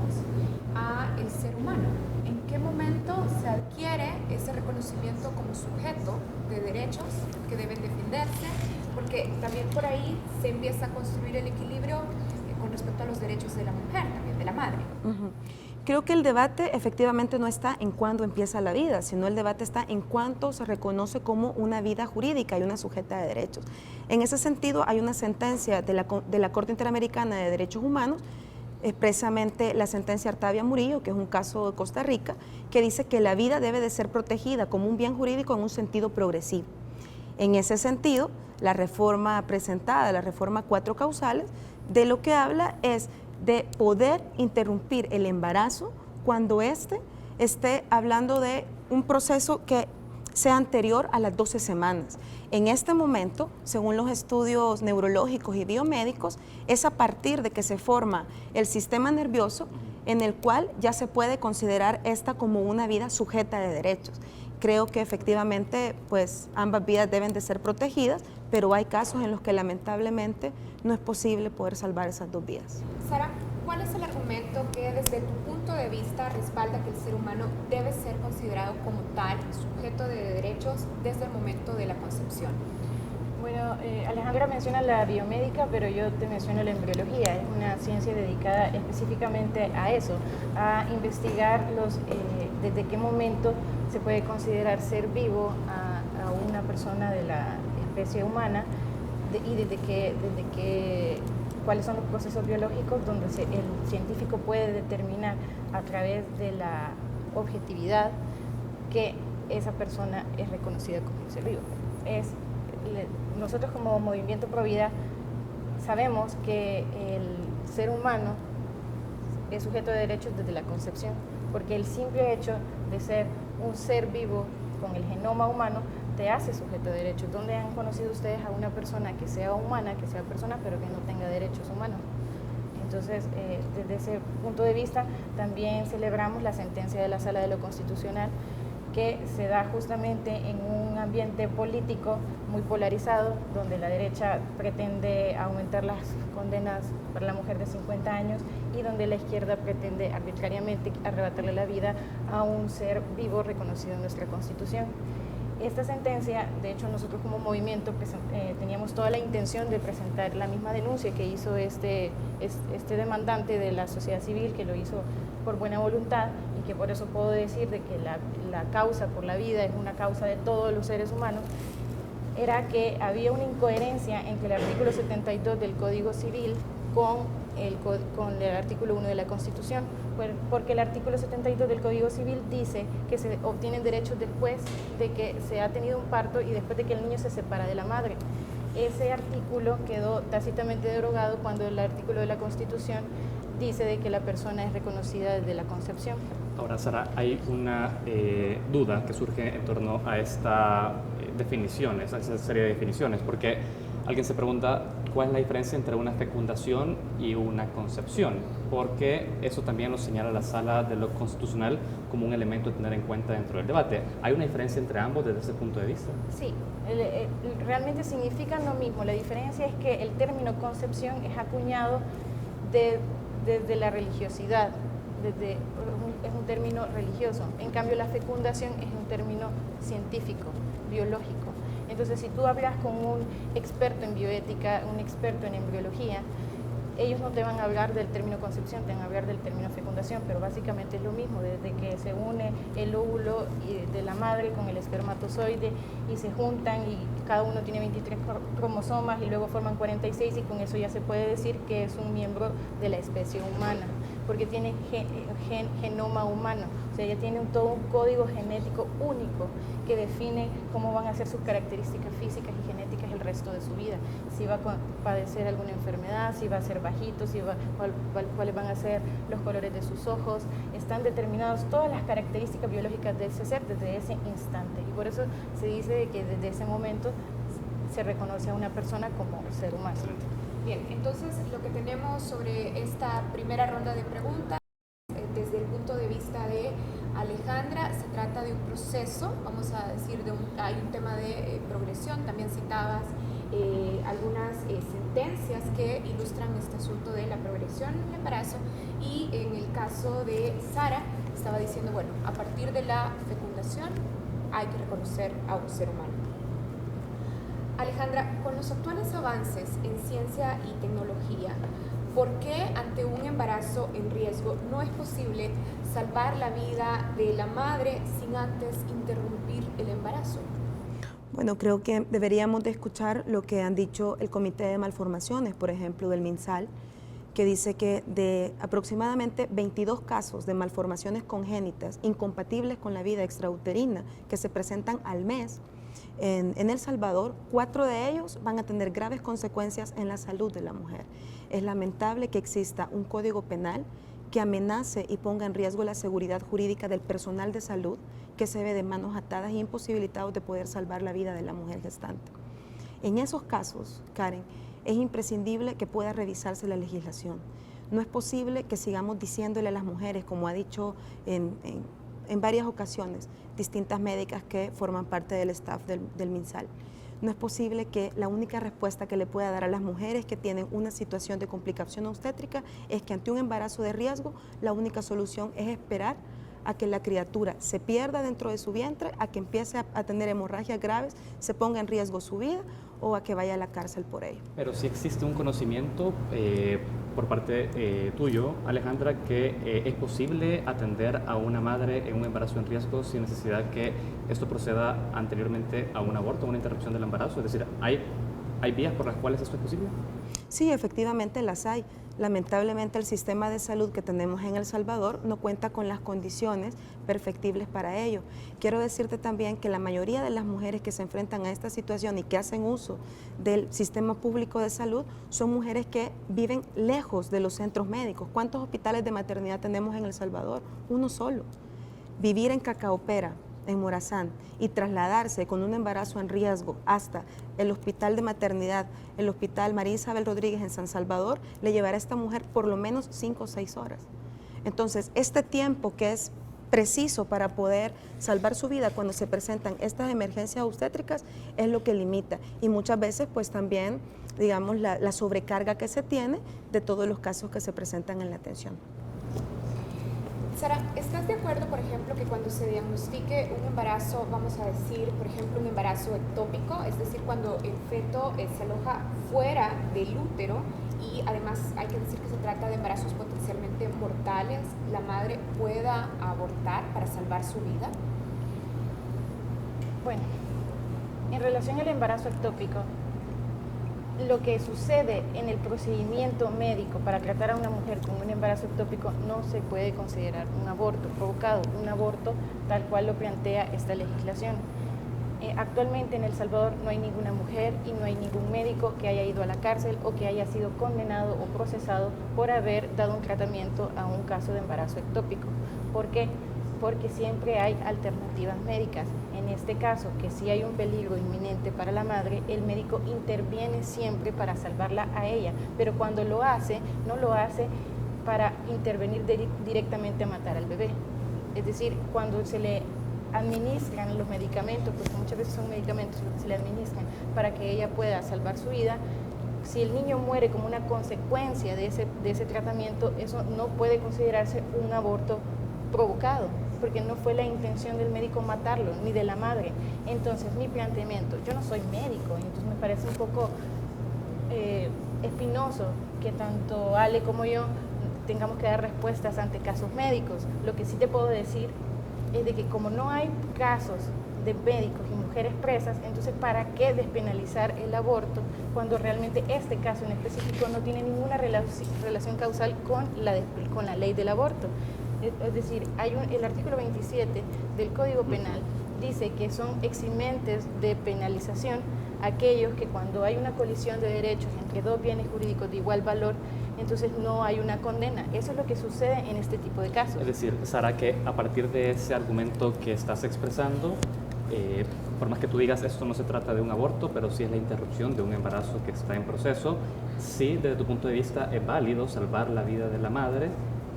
a el ser humano? ¿En qué momento se adquiere ese reconocimiento como sujeto de derechos que deben defenderse? Porque también por ahí se empieza a construir el equilibrio con respecto a los derechos de la mujer, también de la madre. Creo que el debate efectivamente no está en cuándo empieza la vida, sino el debate está en cuánto se reconoce como una vida jurídica y una sujeta de derechos. En ese sentido, hay una sentencia de la Corte Interamericana de Derechos Humanos, expresamente la sentencia Artavia Murillo, que es un caso de Costa Rica, que dice que la vida debe de ser protegida como un bien jurídico en un sentido progresivo. En ese sentido, la reforma presentada, la reforma 4 causales, de lo que habla es de poder interrumpir el embarazo cuando éste esté hablando de un proceso que sea anterior a las 12 semanas. En este momento, según los estudios neurológicos y biomédicos, es a partir de que se forma el sistema nervioso en el cual ya se puede considerar esta como una vida sujeta de derechos. Creo que efectivamente pues ambas vidas deben de ser protegidas, pero hay casos en los que lamentablemente no es posible poder salvar esas dos vidas. Sara, ¿cuál es el argumento que desde tu punto de vista respalda que el ser humano debe ser considerado como tal, sujeto de derechos desde el momento de la concepción? Bueno, Alejandra menciona la biomédica, pero yo te menciono la embriología. Es una ciencia dedicada específicamente a eso, a investigar desde qué momento se puede considerar ser vivo a una persona de la especie humana y cuáles son los procesos biológicos donde el científico puede determinar a través de la objetividad que esa persona es reconocida como un ser vivo. Nosotros como Movimiento Pro Vida sabemos que el ser humano es sujeto de derechos desde la concepción, porque el simple hecho de ser un ser vivo con el genoma humano te hace sujeto de derechos. ¿Dónde han conocido ustedes a una persona que sea humana, que sea persona, pero que no tenga derechos humanos? Entonces, desde ese punto de vista, también celebramos la sentencia de la Sala de lo Constitucional, que se da justamente en un ambiente político muy polarizado, donde la derecha pretende aumentar las condenas para la mujer de 50 años y donde la izquierda pretende arbitrariamente arrebatarle la vida a un ser vivo reconocido en nuestra Constitución. Esta sentencia, de hecho, nosotros como movimiento teníamos toda la intención de presentar la misma denuncia que hizo este demandante de la sociedad civil, que lo hizo por buena voluntad, y que por eso puedo decir de que la causa por la vida es una causa de todos los seres humanos. Era que había una incoherencia entre el artículo 72 del Código Civil con el artículo 1 de la Constitución, porque el artículo 72 del Código Civil dice que se obtienen derechos después de que se ha tenido un parto y después de que el niño se separa de la madre. Ese artículo quedó tácitamente derogado cuando el artículo de la Constitución dice de que la persona es reconocida desde la concepción. Ahora, Sara, hay una duda que surge en torno a esta definiciones, a esa serie de definiciones, porque Alguien se pregunta cuál es la diferencia entre una fecundación y una concepción, porque eso también lo señala la Sala de lo Constitucional como un elemento a tener en cuenta dentro del debate. ¿Hay una diferencia entre ambos desde ese punto de vista? Sí, realmente significan lo mismo. La diferencia es que el término concepción es acuñado desde la religiosidad, es un término religioso. En cambio, la fecundación es un término científico, biológico. Entonces, si tú hablas con un experto en bioética, un experto en embriología, ellos no te van a hablar del término concepción, te van a hablar del término fecundación, pero básicamente es lo mismo, desde que se une el óvulo de la madre con el espermatozoide y se juntan y cada uno tiene 23 cromosomas y luego forman 46 y con eso ya se puede decir que es un miembro de la especie humana, porque tiene genoma humano, o sea, ya tiene todo un código genético único que define cómo van a ser sus características físicas y genéticas el resto de su vida, si va a padecer alguna enfermedad, si va a ser bajito, cuáles van a ser los colores de sus ojos, están determinadas todas las características biológicas de ese ser desde ese instante, y por eso se dice que desde ese momento se reconoce a una persona como ser humano. Bien, entonces lo que tenemos sobre esta primera ronda de preguntas, desde el punto de vista de Alejandra, se trata de un proceso, vamos a decir, hay un tema de progresión, también citabas algunas sentencias que ilustran este asunto de la progresión en el embarazo, y en el caso de Sara estaba diciendo, bueno, a partir de la fecundación hay que reconocer a un ser humano. Alejandra, con los actuales avances en ciencia y tecnología, ¿por qué ante un embarazo en riesgo no es posible salvar la vida de la madre sin antes interrumpir el embarazo? Bueno, creo que deberíamos de escuchar lo que han dicho el Comité de Malformaciones, por ejemplo, del MinSal, que dice que de aproximadamente 22 casos de malformaciones congénitas incompatibles con la vida extrauterina que se presentan al mes, en El Salvador, 4 de ellos van a tener graves consecuencias en la salud de la mujer. Es lamentable que exista un código penal que amenace y ponga en riesgo la seguridad jurídica del personal de salud que se ve de manos atadas e imposibilitados de poder salvar la vida de la mujer gestante. En esos casos, Karen, es imprescindible que pueda revisarse la legislación. No es posible que sigamos diciéndole a las mujeres, como ha dicho en varias ocasiones distintas médicas que forman parte del staff del MinSal. No es posible que la única respuesta que le pueda dar a las mujeres que tienen una situación de complicación obstétrica es que ante un embarazo de riesgo la única solución es esperar a que la criatura se pierda dentro de su vientre, a que empiece a tener hemorragias graves, se ponga en riesgo su vida o a que vaya a la cárcel por ello. Pero sí existe un conocimiento por parte tuyo, Alejandra, que es posible atender a una madre en un embarazo en riesgo sin necesidad que esto proceda anteriormente a un aborto, a una interrupción del embarazo. Es decir, ¿hay vías por las cuales esto es posible? Sí, efectivamente las hay. Lamentablemente el sistema de salud que tenemos en El Salvador no cuenta con las condiciones perfectibles para ello. Quiero decirte también que la mayoría de las mujeres que se enfrentan a esta situación y que hacen uso del sistema público de salud son mujeres que viven lejos de los centros médicos. ¿Cuántos hospitales de maternidad tenemos en El Salvador? Uno solo. Vivir en Cacaopera, en Morazán, y trasladarse con un embarazo en riesgo hasta el hospital de maternidad, el hospital María Isabel Rodríguez en San Salvador, le llevará a esta mujer por lo menos 5 o 6 horas. Entonces, este tiempo que es preciso para poder salvar su vida cuando se presentan estas emergencias obstétricas es lo que limita, y muchas veces pues también, digamos, la sobrecarga que se tiene de todos los casos que se presentan en la atención. Sara, ¿estás de acuerdo, por ejemplo, que cuando se diagnostique un embarazo, vamos a decir, por ejemplo, un embarazo ectópico, es decir, cuando el feto se aloja fuera del útero, y además hay que decir que se trata de embarazos potencialmente mortales, la madre pueda abortar para salvar su vida? Bueno, en relación al embarazo ectópico, lo que sucede en el procedimiento médico para tratar a una mujer con un embarazo ectópico no se puede considerar un aborto provocado, un aborto tal cual lo plantea esta legislación. Actualmente en El Salvador no hay ninguna mujer y no hay ningún médico que haya ido a la cárcel o que haya sido condenado o procesado por haber dado un tratamiento a un caso de embarazo ectópico. ¿Por qué? Porque siempre hay alternativas médicas. En este caso, que sí hay un peligro inminente para la madre, el médico interviene siempre para salvarla a ella, pero cuando lo hace, no lo hace para intervenir directamente a matar al bebé. Es decir, cuando se le administran los medicamentos, porque muchas veces son medicamentos los que se le administran para que ella pueda salvar su vida, si el niño muere como una consecuencia de ese tratamiento, eso no puede considerarse un aborto provocado, porque no fue la intención del médico matarlo, ni de la madre. Entonces, mi planteamiento, yo no soy médico, entonces me parece un poco espinoso que tanto Ale como yo tengamos que dar respuestas ante casos médicos. Lo que sí te puedo decir es de que como no hay casos de médicos y mujeres presas, entonces ¿para qué despenalizar el aborto cuando realmente este caso en específico no tiene ninguna relación causal con la ley del aborto? Es decir, el artículo 27 del Código Penal dice que son eximentes de penalización aquellos que cuando hay una colisión de derechos entre dos bienes jurídicos de igual valor, entonces no hay una condena. Eso es lo que sucede en este tipo de casos. Es decir, Sara, que a partir de ese argumento que estás expresando, por más que tú digas esto no se trata de un aborto, pero sí es la interrupción de un embarazo que está en proceso, sí desde tu punto de vista es válido salvar la vida de la madre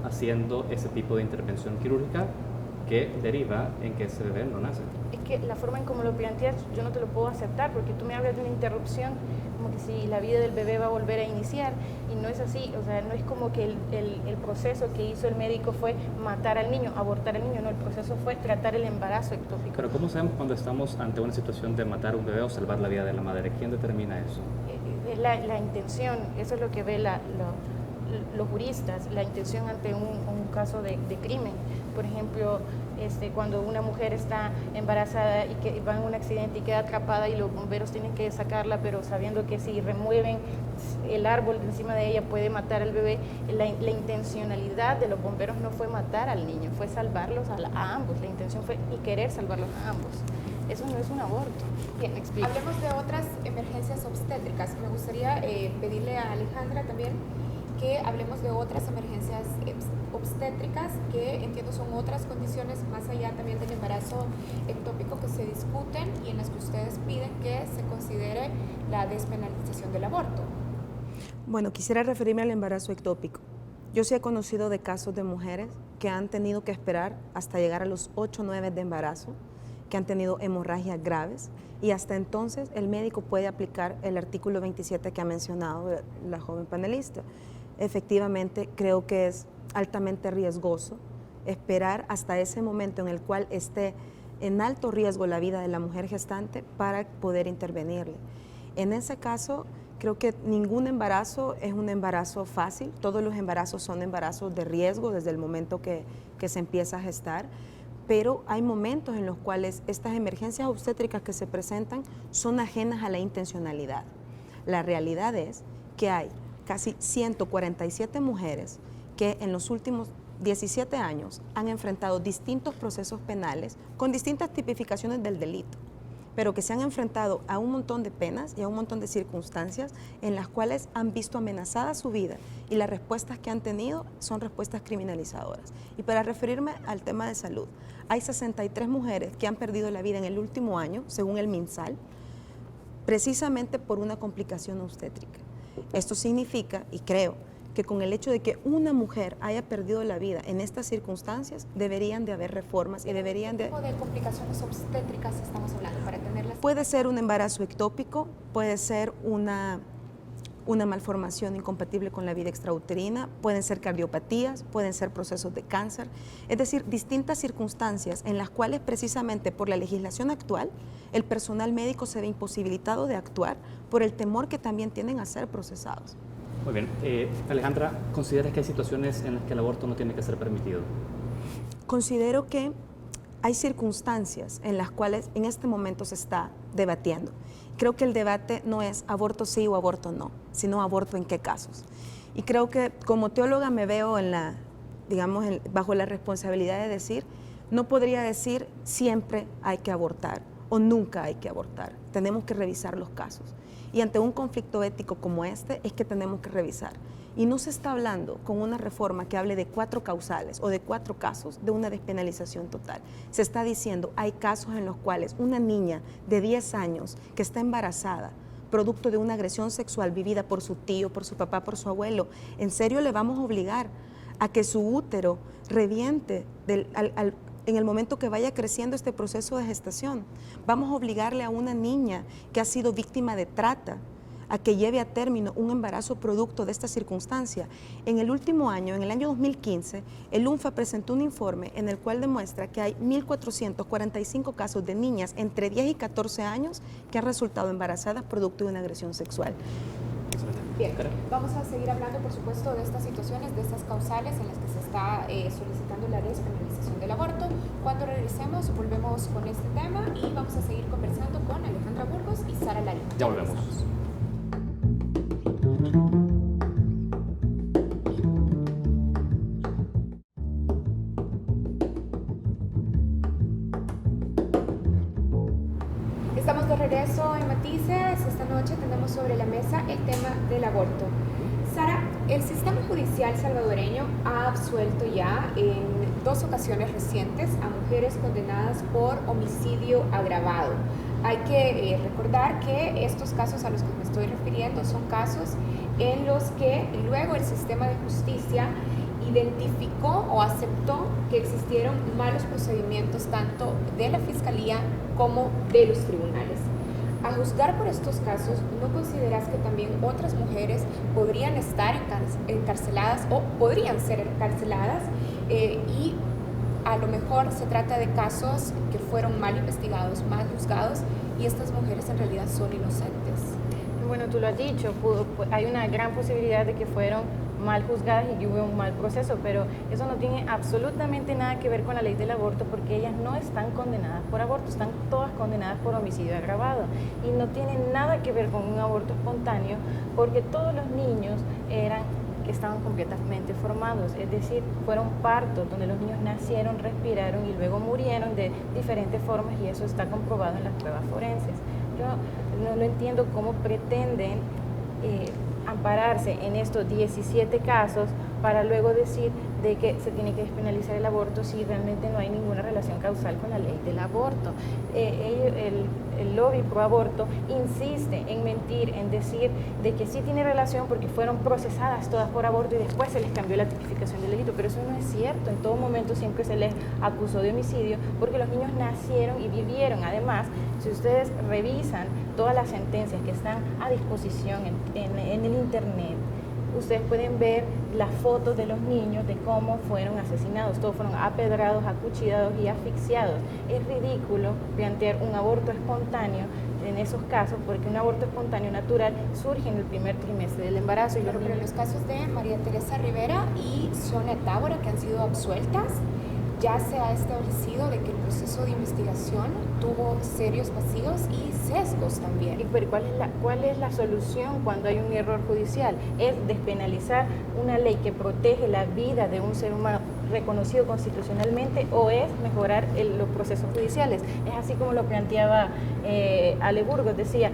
haciendo ese tipo de intervención quirúrgica que deriva en que ese bebé no nace. Es que la forma en cómo lo planteas yo no te lo puedo aceptar, porque tú me hablas de una interrupción como que si la vida del bebé va a volver a iniciar, y no es así. O sea, no es como que el proceso que hizo el médico fue matar al niño, abortar al niño, no, el proceso fue tratar el embarazo ectópico. Pero ¿cómo sabemos cuando estamos ante una situación de matar a un bebé o salvar la vida de la madre? ¿Quién determina eso? Es la intención, eso es lo que ve los juristas, la intención ante un caso de crimen. Por ejemplo, cuando una mujer está embarazada y que va en un accidente y queda atrapada y los bomberos tienen que sacarla, pero sabiendo que si remueven el árbol de encima de ella puede matar al bebé, la intencionalidad de los bomberos no fue matar al niño, fue salvarlos a ambos. La intención fue querer salvarlos a ambos. Eso no es un aborto. Bien, explico. Hablemos de otras emergencias obstétricas. Me gustaría pedirle a Alejandra también que hablemos de otras emergencias obstétricas que entiendo son otras condiciones más allá también del embarazo ectópico que se discuten y en las que ustedes piden que se considere la despenalización del aborto. Bueno, quisiera referirme al embarazo ectópico. Yo sí he conocido de casos de mujeres que han tenido que esperar hasta llegar a los 8 o 9 de embarazo, que han tenido hemorragias graves, y hasta entonces el médico puede aplicar el artículo 27 que ha mencionado la joven panelista. Efectivamente, creo que es altamente riesgoso esperar hasta ese momento en el cual esté en alto riesgo la vida de la mujer gestante para poder intervenirle. En ese caso, creo que ningún embarazo es un embarazo fácil, todos los embarazos son embarazos de riesgo desde el momento que se empieza a gestar, pero hay momentos en los cuales estas emergencias obstétricas que se presentan son ajenas a la intencionalidad. La realidad es que hay casi 147 mujeres que en los últimos 17 años han enfrentado distintos procesos penales con distintas tipificaciones del delito, pero que se han enfrentado a un montón de penas y a un montón de circunstancias en las cuales han visto amenazada su vida, y las respuestas que han tenido son respuestas criminalizadoras. Y para referirme al tema de salud, hay 63 mujeres que han perdido la vida en el último año, según el MinSal, precisamente por una complicación obstétrica. Esto significa, y creo, que con el hecho de que una mujer haya perdido la vida en estas circunstancias, deberían de haber reformas y deberían de... ¿Qué tipo de complicaciones obstétricas estamos hablando para tenerlas? Puede ser un embarazo ectópico, puede ser una malformación incompatible con la vida extrauterina, pueden ser cardiopatías, pueden ser procesos de cáncer, es decir, distintas circunstancias en las cuales precisamente por la legislación actual el personal médico se ve imposibilitado de actuar por el temor que también tienen a ser procesados. Muy bien. Alejandra, ¿consideras que hay situaciones en las que el aborto no tiene que ser permitido? Considero que hay circunstancias en las cuales en este momento se está debatiendo. Creo que el debate no es aborto sí o aborto no, sino aborto en qué casos. Y creo que como teóloga me veo bajo la responsabilidad de decir, no podría decir siempre hay que abortar o nunca hay que abortar. Tenemos que revisar los casos. Y ante un conflicto ético como este es que tenemos que revisar. Y no se está hablando con una reforma que hable de 4 causales o de 4 casos de una despenalización total. Se está diciendo, hay casos en los cuales una niña de 10 años que está embarazada, producto de una agresión sexual vivida por su tío, por su papá, por su abuelo, ¿en serio le vamos a obligar a que su útero reviente en el momento que vaya creciendo este proceso de gestación? Vamos a obligarle a una niña que ha sido víctima de trata a que lleve a término un embarazo producto de esta circunstancia. En el último año, en el año 2015, el UNFA presentó un informe en el cual demuestra que hay 1.445 casos de niñas entre 10 y 14 años que han resultado embarazadas producto de una agresión sexual. Bien, vamos a seguir hablando, por supuesto, de estas situaciones, de estas causales en las que se está solicitando la despenalización del aborto. Cuando regresemos, volvemos con este tema y vamos a seguir conversando con Alejandra Burgos y Sara Larín. Ya volvemos. Estamos de regreso en Matices. Esta noche tenemos sobre la mesa el tema del aborto. Sara, el sistema judicial salvadoreño ha absuelto ya en 2 ocasiones recientes a mujeres condenadas por homicidio agravado. Hay que recordar que estos casos a los que me estoy refiriendo son casos en los que luego el sistema de justicia identificó o aceptó que existieron malos procedimientos tanto de la Fiscalía como de los tribunales. A juzgar por estos casos, ¿no consideras que también otras mujeres podrían estar encarceladas o podrían ser encarceladas y a lo mejor se trata de casos que fueron mal investigados, mal juzgados y estas mujeres en realidad son inocentes? Bueno, tú lo has dicho, hay una gran posibilidad de que fueron mal juzgadas y que hubo un mal proceso, pero eso no tiene absolutamente nada que ver con la ley del aborto porque ellas no están condenadas por aborto, están todas condenadas por homicidio agravado y no tiene nada que ver con un aborto espontáneo porque todos los niños estaban completamente formados, es decir, fueron partos donde los niños nacieron, respiraron y luego murieron de diferentes formas y eso está comprobado en las pruebas forenses. Yo no entiendo cómo pretenden ampararse en estos 17 casos para luego decir de que se tiene que despenalizar el aborto si realmente no hay ninguna relación causal con la ley del aborto. El lobby pro aborto insiste en mentir, en decir de que sí tiene relación porque fueron procesadas todas por aborto y después se les cambió la tipificación del delito, pero eso no es cierto. En todo momento siempre se les acusó de homicidio porque los niños nacieron y vivieron. Además, si ustedes revisan todas las sentencias que están a disposición en el internet, ustedes pueden ver las fotos de los niños de cómo fueron asesinados. Todos fueron apedrados, acuchillados y asfixiados. Es ridículo plantear un aborto espontáneo en esos casos, porque un aborto espontáneo natural surge en el primer trimestre del embarazo. Pero en los casos de María Teresa Rivera y Sonia Tábora, que han sido absueltas, ya se ha establecido de que el proceso de investigación tuvo serios vacíos y sesgos también. Pero ¿cuál es la solución cuando hay un error judicial? ¿Es despenalizar una ley que protege la vida de un ser humano reconocido constitucionalmente o es mejorar los procesos judiciales? Es así como lo planteaba Ale Burgos, decía,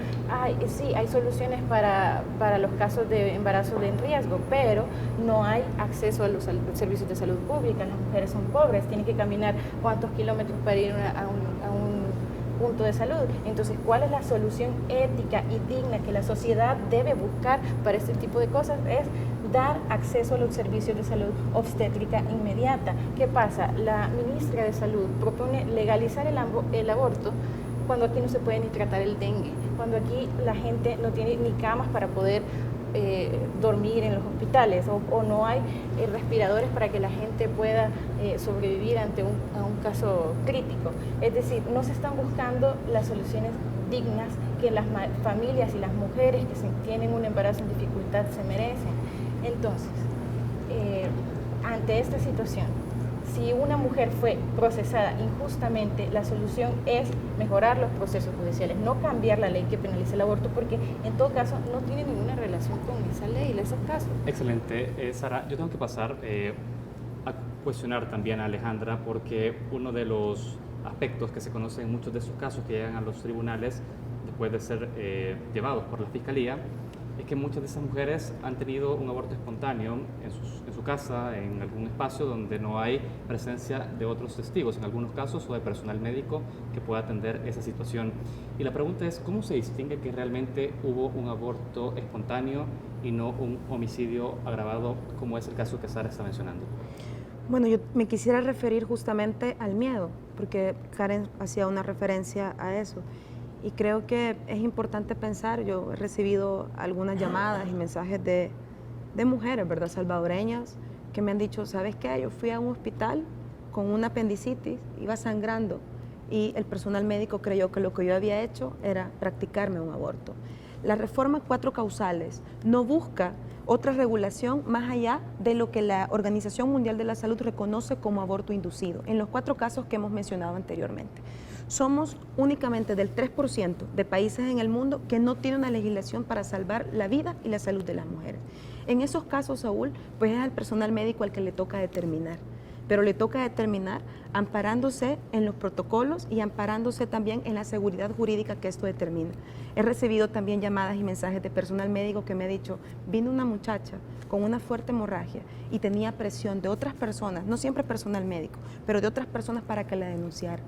sí, hay soluciones para los casos de embarazo en riesgo, pero no hay acceso a los servicios de salud pública, las mujeres son pobres, tienen que caminar cuántos kilómetros para ir a un punto de salud. Entonces, ¿cuál es la solución ética y digna que la sociedad debe buscar para este tipo de cosas? Es dar acceso a los servicios de salud obstétrica inmediata. ¿Qué pasa? La ministra de Salud propone legalizar el aborto cuando aquí no se puede ni tratar el dengue, cuando aquí la gente no tiene ni camas para poder dormir en los hospitales o no hay respiradores para que la gente pueda sobrevivir ante un caso crítico. Es decir, no se están buscando las soluciones dignas que las familias y las mujeres que tienen un embarazo en dificultad se merecen. Entonces, ante esta situación, si una mujer fue procesada injustamente, la solución es mejorar los procesos judiciales, no cambiar la ley que penaliza el aborto, porque en todo caso no tiene ninguna relación con esa ley, esos casos. Excelente. Sara, yo tengo que pasar a cuestionar también a Alejandra, porque uno de los aspectos que se conocen en muchos de esos casos que llegan a los tribunales después de ser llevados por la Fiscalía, es que muchas de esas mujeres han tenido un aborto espontáneo en su casa, en algún espacio donde no hay presencia de otros testigos, en algunos casos, o de personal médico que pueda atender esa situación. Y la pregunta es, ¿cómo se distingue que realmente hubo un aborto espontáneo y no un homicidio agravado, como es el caso que Sara está mencionando? Bueno, yo me quisiera referir justamente al miedo, porque Karen hacía una referencia a eso. Y creo que es importante pensar, yo he recibido algunas llamadas y mensajes de mujeres, ¿verdad?, salvadoreñas, que me han dicho, ¿sabes qué? Yo fui a un hospital con una apendicitis, iba sangrando, y el personal médico creyó que lo que yo había hecho era practicarme un aborto. La reforma 4 causales no busca otra regulación más allá de lo que la Organización Mundial de la Salud reconoce como aborto inducido, en los 4 casos que hemos mencionado anteriormente. Somos únicamente del 3% de países en el mundo que no tienen una legislación para salvar la vida y la salud de las mujeres. En esos casos, Saúl, pues es al personal médico al que le toca determinar, pero le toca determinar amparándose en los protocolos y amparándose también en la seguridad jurídica que esto determina. He recibido también llamadas y mensajes de personal médico que me ha dicho, vino una muchacha con una fuerte hemorragia y tenía presión de otras personas, no siempre personal médico, pero de otras personas para que la denunciara.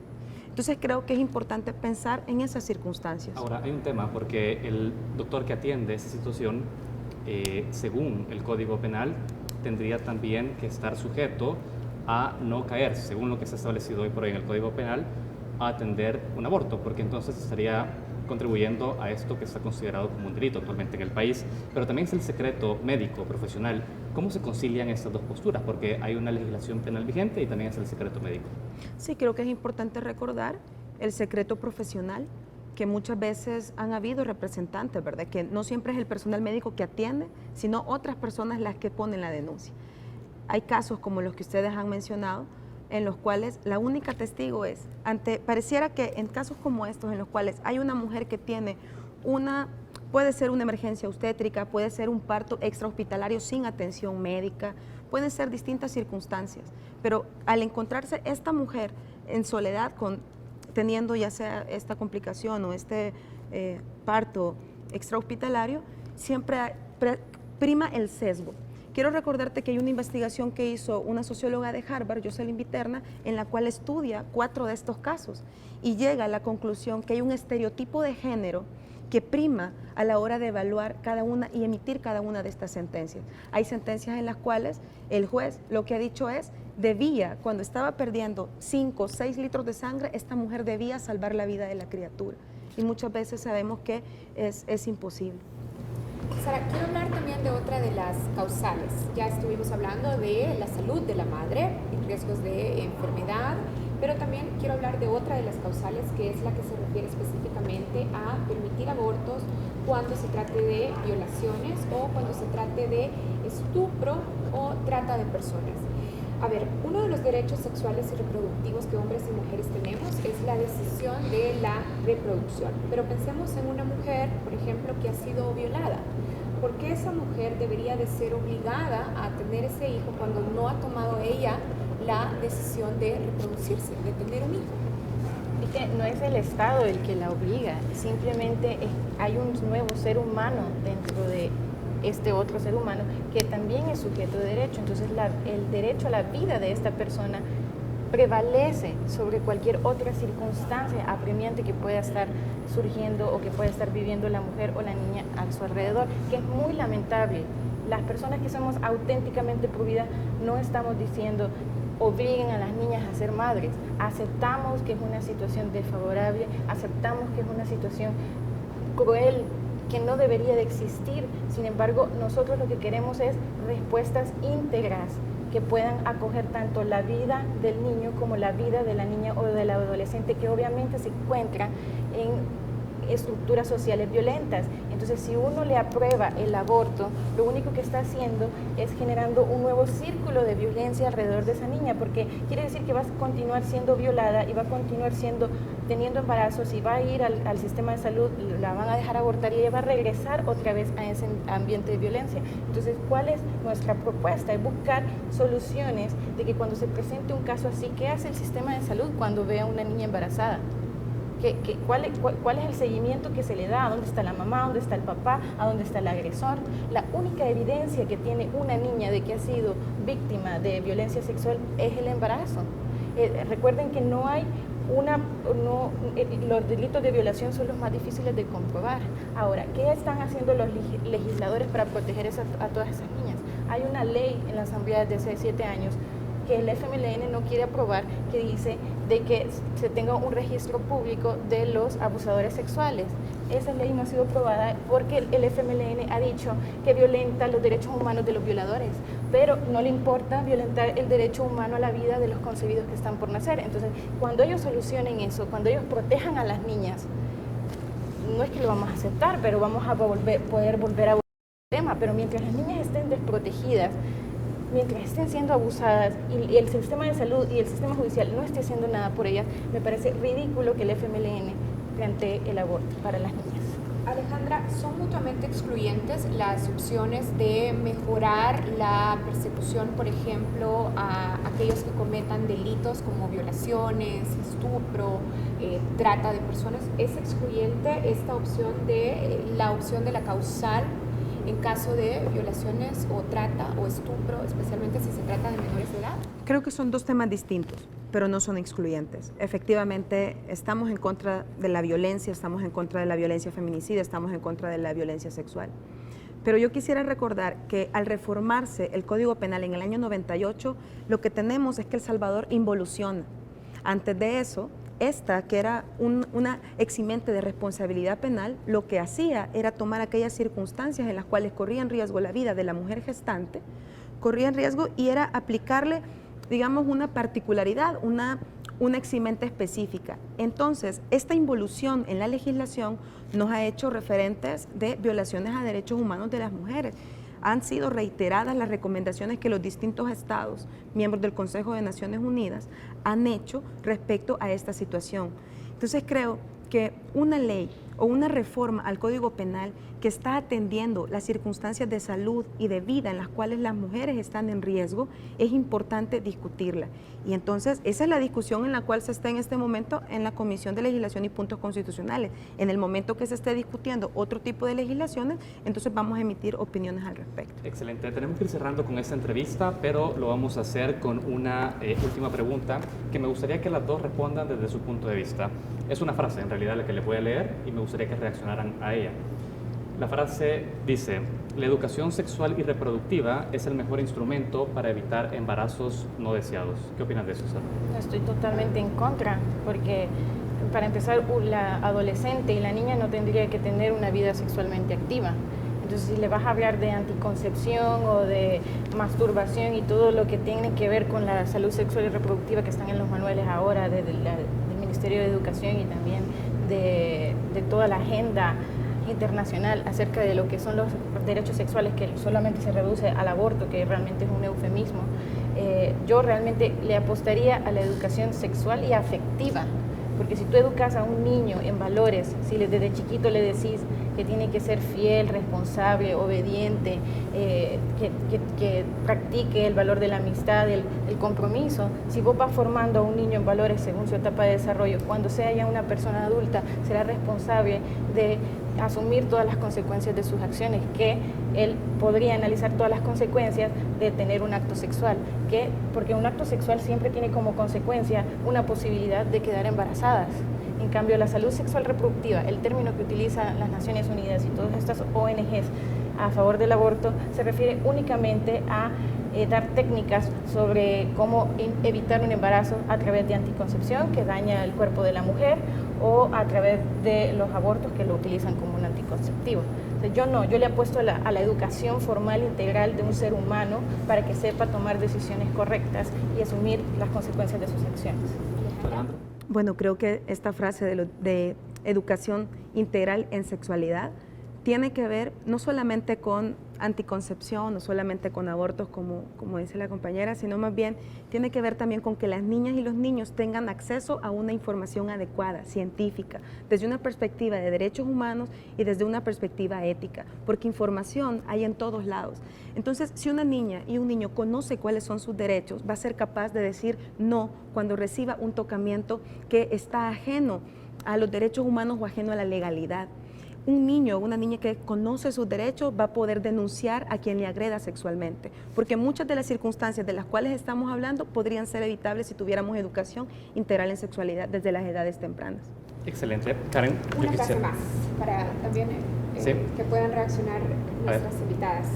Entonces creo que es importante pensar en esas circunstancias. Ahora, hay un tema, porque el doctor que atiende esa situación, según el Código Penal, tendría también que estar sujeto a no caer, según lo que se ha establecido hoy por hoy en el Código Penal, a atender un aborto, porque entonces estaría contribuyendo a esto que está considerado como un delito actualmente en el país, pero también es el secreto médico, profesional. ¿Cómo se concilian estas dos posturas? Porque hay una legislación penal vigente y también es el secreto médico. Sí, creo que es importante recordar el secreto profesional, que muchas veces han habido representantes, ¿verdad? Que no siempre es el personal médico que atiende, sino otras personas las que ponen la denuncia. Hay casos como los que ustedes han mencionado, en los cuales la única testigo es, pareciera que en casos como estos, en los cuales hay una mujer que tiene puede ser una emergencia obstétrica, puede ser un parto extrahospitalario sin atención médica, pueden ser distintas circunstancias, pero al encontrarse esta mujer en soledad, teniendo ya sea esta complicación o este parto extrahospitalario, siempre prima el sesgo. Quiero recordarte que hay una investigación que hizo una socióloga de Harvard, Jocelyn Viterna, en la cual estudia 4 de estos casos y llega a la conclusión que hay un estereotipo de género que prima a la hora de evaluar cada una y emitir cada una de estas sentencias. Hay sentencias en las cuales el juez lo que ha dicho es, cuando estaba perdiendo 5 o 6 litros de sangre, esta mujer debía salvar la vida de la criatura. Y muchas veces sabemos que es imposible. Sara, quiero hablar también de otra de las causales. Ya estuvimos hablando de la salud de la madre, riesgos de enfermedad, pero también quiero hablar de otra de las causales, que es la que se refiere específicamente a permitir abortos cuando se trate de violaciones o cuando se trate de estupro o trata de personas. A ver, uno de los derechos sexuales y reproductivos que hombres y mujeres tenemos es la decisión de la reproducción. Pero pensemos en una mujer, por ejemplo, que ha sido violada. ¿Por qué esa mujer debería de ser obligada a tener ese hijo cuando no ha tomado ella la decisión de reproducirse, de tener un hijo? Es que no es el Estado el que la obliga, simplemente hay un nuevo ser humano dentro de este otro ser humano que también es sujeto de derecho. Entonces el derecho a la vida de esta persona prevalece sobre cualquier otra circunstancia apremiante que pueda estar surgiendo o que pueda estar viviendo la mujer o la niña a su alrededor, que es muy lamentable. Las personas que somos auténticamente pro vida no estamos diciendo obliguen a las niñas a ser madres, aceptamos que es una situación desfavorable, aceptamos que es una situación cruel, que no debería de existir. Sin embargo, nosotros lo que queremos es respuestas íntegras que puedan acoger tanto la vida del niño como la vida de la niña o del adolescente, que obviamente se encuentra en estructuras sociales violentas. Entonces, si uno le aprueba el aborto, lo único que está haciendo es generando un nuevo círculo de violencia alrededor de esa niña, porque quiere decir que va a continuar siendo violada y va a continuar teniendo embarazos y va a ir al sistema de salud, la van a dejar abortar y ella va a regresar otra vez a ese ambiente de violencia. Entonces, ¿cuál es nuestra propuesta? Es buscar soluciones de que cuando se presente un caso así, ¿qué hace el sistema de salud cuando ve a una niña embarazada? ¿Cuál es el seguimiento que se le da? ¿A dónde está la mamá? ¿A dónde está el papá? ¿A dónde está el agresor? La única evidencia que tiene una niña de que ha sido víctima de violencia sexual es el embarazo. Recuerden que los delitos de violación son los más difíciles de comprobar. Ahora, ¿qué están haciendo los legisladores para proteger a todas esas niñas? Hay una ley en la Asamblea de hace 7 años que el FMLN no quiere aprobar, que dice de que se tenga un registro público de los abusadores sexuales. Esa ley no ha sido aprobada porque el FMLN ha dicho que violenta los derechos humanos de los violadores, pero no le importa violentar el derecho humano a la vida de los concebidos que están por nacer. Entonces, cuando ellos solucionen eso, cuando ellos protejan a las niñas, no es que lo vamos a aceptar, pero vamos a poder volver a el tema. Pero mientras las niñas estén desprotegidas, mientras estén siendo abusadas y el sistema de salud y el sistema judicial no esté haciendo nada por ellas, me parece ridículo que el FMLN plantee el aborto para las niñas. Alejandra, ¿son mutuamente excluyentes las opciones de mejorar la persecución, por ejemplo, a aquellos que cometan delitos como violaciones, estupro, trata de personas? ¿Es excluyente esta opción de la opción de la causal en caso de violaciones o trata o estupro, especialmente si se trata de menores de edad? Creo que son dos temas distintos, pero no son excluyentes. Efectivamente, estamos en contra de la violencia, estamos en contra de la violencia feminicida, estamos en contra de la violencia sexual. Pero yo quisiera recordar que al reformarse el Código Penal en el año 98, lo que tenemos es que El Salvador involuciona. Antes de eso, esta, que era una eximente de responsabilidad penal, lo que hacía era tomar aquellas circunstancias en las cuales corría en riesgo la vida de la mujer gestante, corría en riesgo y era aplicarle, digamos, una particularidad, una eximente específica. Entonces, esta involución en la legislación nos ha hecho referentes de violaciones a derechos humanos de las mujeres. Han sido reiteradas las recomendaciones que los distintos estados, miembros del Consejo de Naciones Unidas, han hecho respecto a esta situación. Entonces creo que una ley o una reforma al Código Penal que está atendiendo las circunstancias de salud y de vida en las cuales las mujeres están en riesgo, es importante discutirla. Y entonces esa es la discusión en la cual se está en este momento en la Comisión de Legislación y Puntos Constitucionales. En el momento que se esté discutiendo otro tipo de legislaciones, entonces vamos a emitir opiniones al respecto. Excelente. Tenemos que ir cerrando con esta entrevista, pero lo vamos a hacer con una última pregunta que me gustaría que las dos respondan desde su punto de vista. Es una frase, en realidad, la que les voy a leer y me gustaría que reaccionaran a ella. La frase dice: la educación sexual y reproductiva es el mejor instrumento para evitar embarazos no deseados. ¿Qué opinas de eso, Sara? Estoy totalmente en contra, porque para empezar, la adolescente y la niña no tendría que tener una vida sexualmente activa. Entonces, si le vas a hablar de anticoncepción o de masturbación y todo lo que tiene que ver con la salud sexual y reproductiva que están en los manuales ahora del Ministerio de Educación y también de toda la agenda internacional acerca de lo que son los derechos sexuales, que solamente se reduce al aborto, que realmente es un eufemismo, yo realmente le apostaría a la educación sexual y afectiva, porque si tú educas a un niño en valores, si desde chiquito le decís que tiene que ser fiel, responsable, obediente, que practique el valor de la amistad, el compromiso, si vos vas formando a un niño en valores según su etapa de desarrollo, cuando sea ya una persona adulta, será responsable de asumir todas las consecuencias de sus acciones, que él podría analizar todas las consecuencias de tener un acto sexual, porque un acto sexual siempre tiene como consecuencia una posibilidad de quedar embarazadas. En cambio, la salud sexual reproductiva, el término que utilizan las Naciones Unidas y todas estas ONGs a favor del aborto, se refiere únicamente a dar técnicas sobre cómo evitar un embarazo a través de anticoncepción que daña el cuerpo de la mujer o a través de los abortos que lo utilizan como un anticonceptivo. Entonces, yo le apuesto a la educación formal integral de un ser humano para que sepa tomar decisiones correctas y asumir las consecuencias de sus acciones. Alejandra. Bueno, creo que esta frase de educación integral en sexualidad tiene que ver no solamente con anticoncepción, no solamente con abortos, como dice la compañera, sino más bien tiene que ver también con que las niñas y los niños tengan acceso a una información adecuada, científica, desde una perspectiva de derechos humanos y desde una perspectiva ética, porque información hay en todos lados. Entonces, si una niña y un niño conoce cuáles son sus derechos, va a ser capaz de decir no cuando reciba un tocamiento que está ajeno a los derechos humanos o ajeno a la legalidad. Un niño o una niña que conoce sus derechos va a poder denunciar a quien le agreda sexualmente, porque muchas de las circunstancias de las cuales estamos hablando podrían ser evitables si tuviéramos educación integral en sexualidad desde las edades tempranas. Excelente. Karen, yo Una frase quisiera- más para también Sí. que puedan reaccionar nuestras invitadas.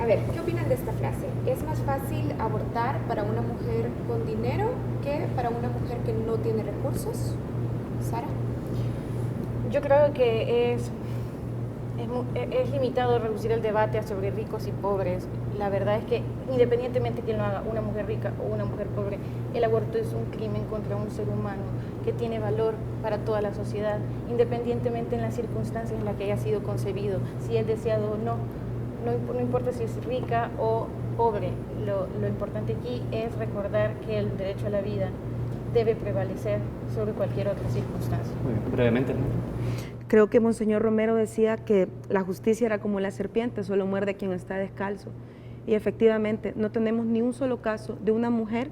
A ver, ¿qué opinan de esta frase? ¿Es más fácil abortar para una mujer con dinero que para una mujer que no tiene recursos? Sara. Yo creo que es limitado reducir el debate a sobre ricos y pobres. La verdad es que independientemente de quién lo haga, una mujer rica o una mujer pobre, el aborto es un crimen contra un ser humano que tiene valor para toda la sociedad, independientemente en las circunstancias en las que haya sido concebido, si es deseado o no. No importa si es rica o pobre, lo importante aquí es recordar que el derecho a la vida debe prevalecer sobre cualquier otra circunstancia. Muy bien, brevemente. Creo que Monseñor Romero decía que la justicia era como la serpiente, solo muerde quien está descalzo. Y efectivamente, no tenemos ni un solo caso de una mujer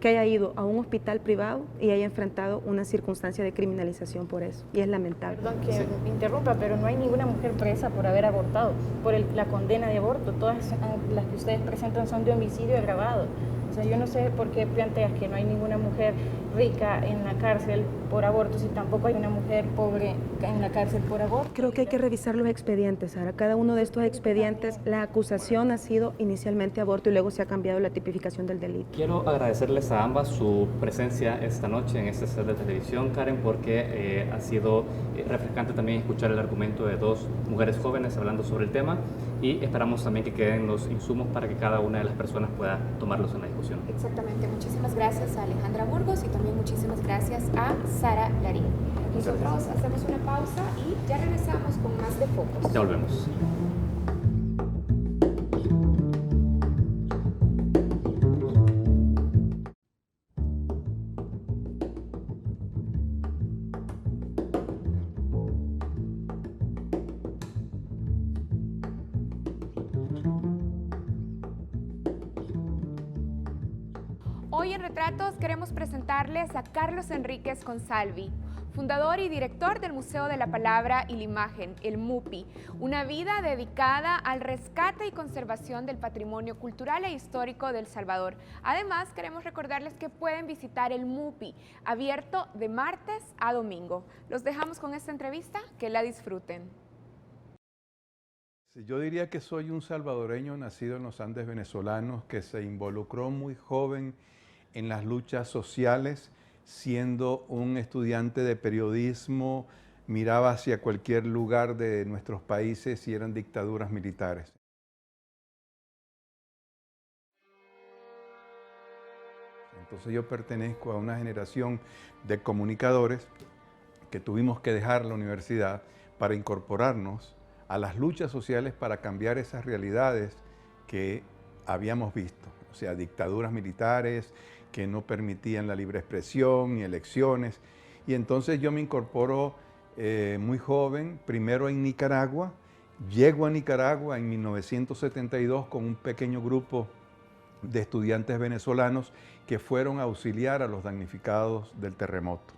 que haya ido a un hospital privado y haya enfrentado una circunstancia de criminalización por eso. Y es lamentable. Perdón que me interrumpa, pero no hay ninguna mujer presa por haber abortado, por la condena de aborto. Todas las que ustedes presentan son de homicidio agravado. O sea, yo no sé por qué planteas que no hay ninguna mujer rica en la cárcel por aborto si tampoco hay una mujer pobre en la cárcel por aborto. Creo que hay que revisar los expedientes, Sara. Cada uno de estos expedientes, la acusación ha sido inicialmente aborto y luego se ha cambiado la tipificación del delito. Quiero agradecerles a ambas su presencia esta noche en este set de televisión, Karen, porque ha sido refrescante también escuchar el argumento de dos mujeres jóvenes hablando sobre el tema y esperamos también que queden los insumos para que cada una de las personas pueda tomarlos en la discusión. Exactamente. Muchísimas gracias a Alejandra Burgos y también muchísimas gracias a Sara Larín. Nosotros hacemos una pausa y ya regresamos con más de Focos. Ya volvemos. Hoy en Retratos queremos presentarles a Carlos Enríquez Consalvi, fundador y director del Museo de la Palabra y la Imagen, el MUPI, una vida dedicada al rescate y conservación del patrimonio cultural e histórico de El Salvador. Además, queremos recordarles que pueden visitar el MUPI, abierto de martes a domingo. Los dejamos con esta entrevista, que la disfruten. Yo diría que soy un salvadoreño nacido en los Andes venezolanos que se involucró muy joven en las luchas sociales, siendo un estudiante de periodismo, miraba hacia cualquier lugar de nuestros países y eran dictaduras militares. Entonces yo pertenezco a una generación de comunicadores que tuvimos que dejar la universidad para incorporarnos a las luchas sociales para cambiar esas realidades que habíamos visto, o sea, dictaduras militares que no permitían la libre expresión ni elecciones. Y entonces yo me incorporo muy joven, primero en Nicaragua. Llego a Nicaragua en 1972 con un pequeño grupo de estudiantes venezolanos que fueron a auxiliar a los damnificados del terremoto.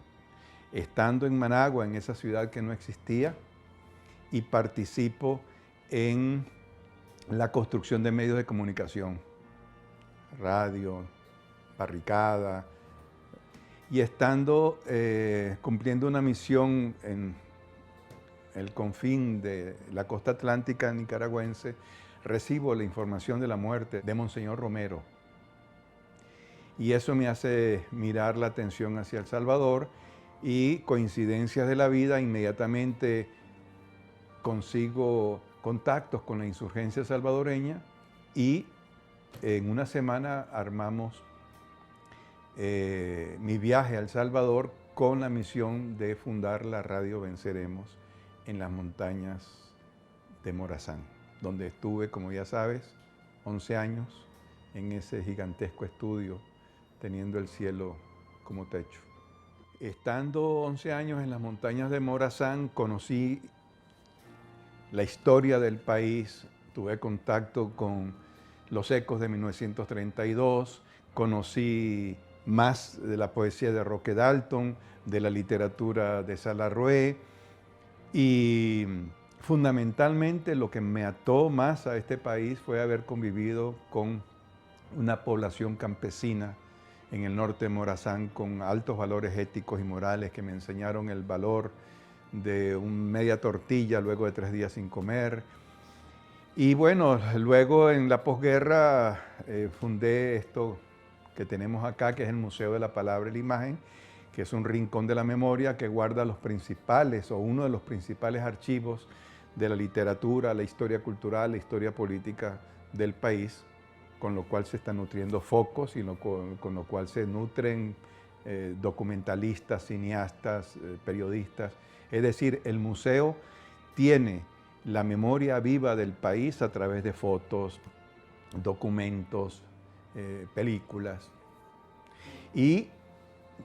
Estando en Managua, en esa ciudad que no existía, y participo en la construcción de medios de comunicación, radio, barricada, y estando cumpliendo una misión en el confín de la costa atlántica nicaragüense, recibo la información de la muerte de Monseñor Romero. Y eso me hace mirar la atención hacia El Salvador y coincidencias de la vida, inmediatamente consigo contactos con la insurgencia salvadoreña y en una semana armamos mi viaje a El Salvador con la misión de fundar la radio Venceremos en las montañas de Morazán, donde estuve, como ya sabes, 11 años en ese gigantesco estudio, teniendo el cielo como techo. Estando 11 años en las montañas de Morazán, conocí la historia del país, tuve contacto con los ecos de 1932, conocí más de la poesía de Roque Dalton, de la literatura de Salarrué, y fundamentalmente lo que me ató más a este país fue haber convivido con una población campesina en el norte de Morazán con altos valores éticos y morales que me enseñaron el valor de media tortilla luego de 3 días sin comer. Y bueno, luego en la posguerra fundé esto que tenemos acá, que es el Museo de la Palabra y la Imagen, que es un rincón de la memoria que guarda los principales o uno de los principales archivos de la literatura, la historia cultural, la historia política del país, con lo cual se están nutriendo focos y con lo cual se nutren documentalistas, cineastas, periodistas. Es decir, el museo tiene la memoria viva del país a través de fotos, documentos, películas. Y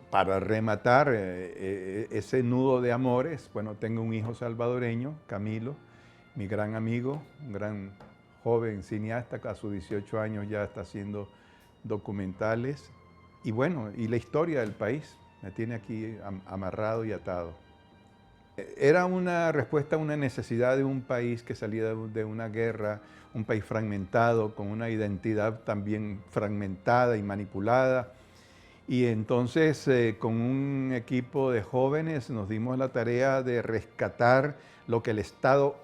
para rematar ese nudo de amores, bueno, tengo un hijo salvadoreño, Camilo, mi gran amigo, un gran joven cineasta que a sus 18 años ya está haciendo documentales. Y bueno, y la historia del país me tiene aquí amarrado y atado. Era una respuesta a una necesidad de un país que salía de una guerra, un país fragmentado, con una identidad también fragmentada y manipulada. Y entonces con un equipo de jóvenes nos dimos la tarea de rescatar lo que el Estado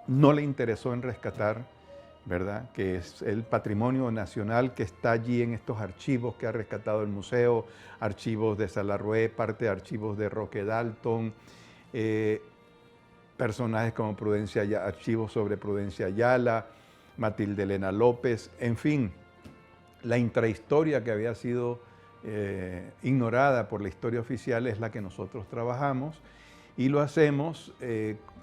no le interesó en rescatar, ¿verdad? Que es el patrimonio nacional que está allí en estos archivos que ha rescatado el museo, archivos de Salarrué, parte de archivos de Roque Dalton, personajes como archivos sobre Prudencia Ayala, Matilde Elena López, en fin, la intrahistoria que había sido ignorada por la historia oficial es la que nosotros trabajamos y lo hacemos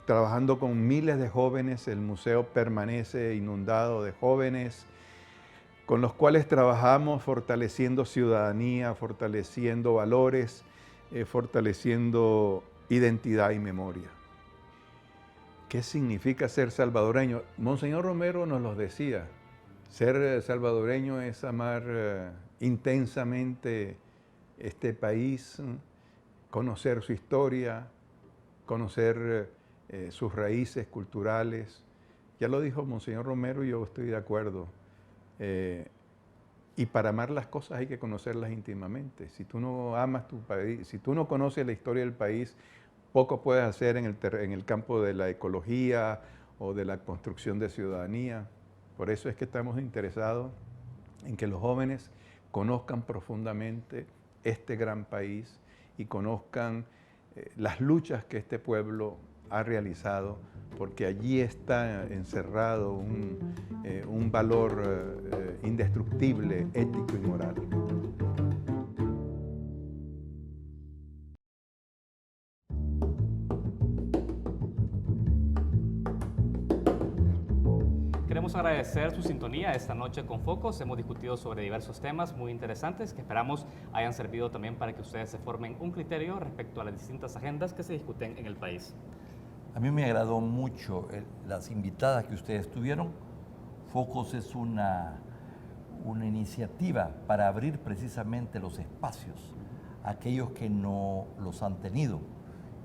trabajando con miles de jóvenes. El museo permanece inundado de jóvenes con los cuales trabajamos fortaleciendo ciudadanía, fortaleciendo valores, fortaleciendo identidad y memoria. ¿Qué significa ser salvadoreño? Monseñor Romero nos lo decía. Ser salvadoreño es amar intensamente este país, conocer su historia, conocer sus raíces culturales. Ya lo dijo Monseñor Romero y yo estoy de acuerdo. Y para amar las cosas hay que conocerlas íntimamente. Si tú no amas tu país, si tú no conoces la historia del país, poco puedes hacer en el campo de la ecología o de la construcción de ciudadanía. Por eso es que estamos interesados en que los jóvenes conozcan profundamente este gran país y conozcan las luchas que este pueblo ha realizado, porque allí está encerrado un valor indestructible, ético y moral. Queremos agradecer su sintonía esta noche con Focos. Hemos discutido sobre diversos temas muy interesantes que esperamos hayan servido también para que ustedes se formen un criterio respecto a las distintas agendas que se discuten en el país. A mí me agradó mucho las invitadas que ustedes tuvieron. Focos es una iniciativa para abrir precisamente los espacios a aquellos que no los han tenido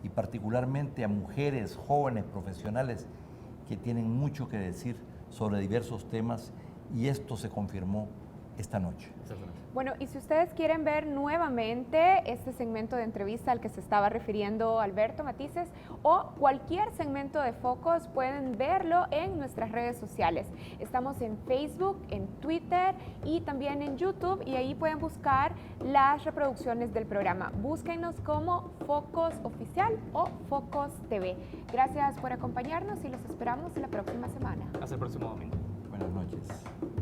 y particularmente a mujeres, jóvenes, profesionales que tienen mucho que decir sobre diversos temas y esto se confirmó esta noche. Bueno, y si ustedes quieren ver nuevamente este segmento de entrevista al que se estaba refiriendo Alberto Matices o cualquier segmento de Focos, pueden verlo en nuestras redes sociales. Estamos en Facebook, en Twitter y también en YouTube y ahí pueden buscar las reproducciones del programa. Búsquenos como Focos Oficial o Focos TV. Gracias por acompañarnos y los esperamos la próxima semana. Hasta el próximo domingo. Buenas noches.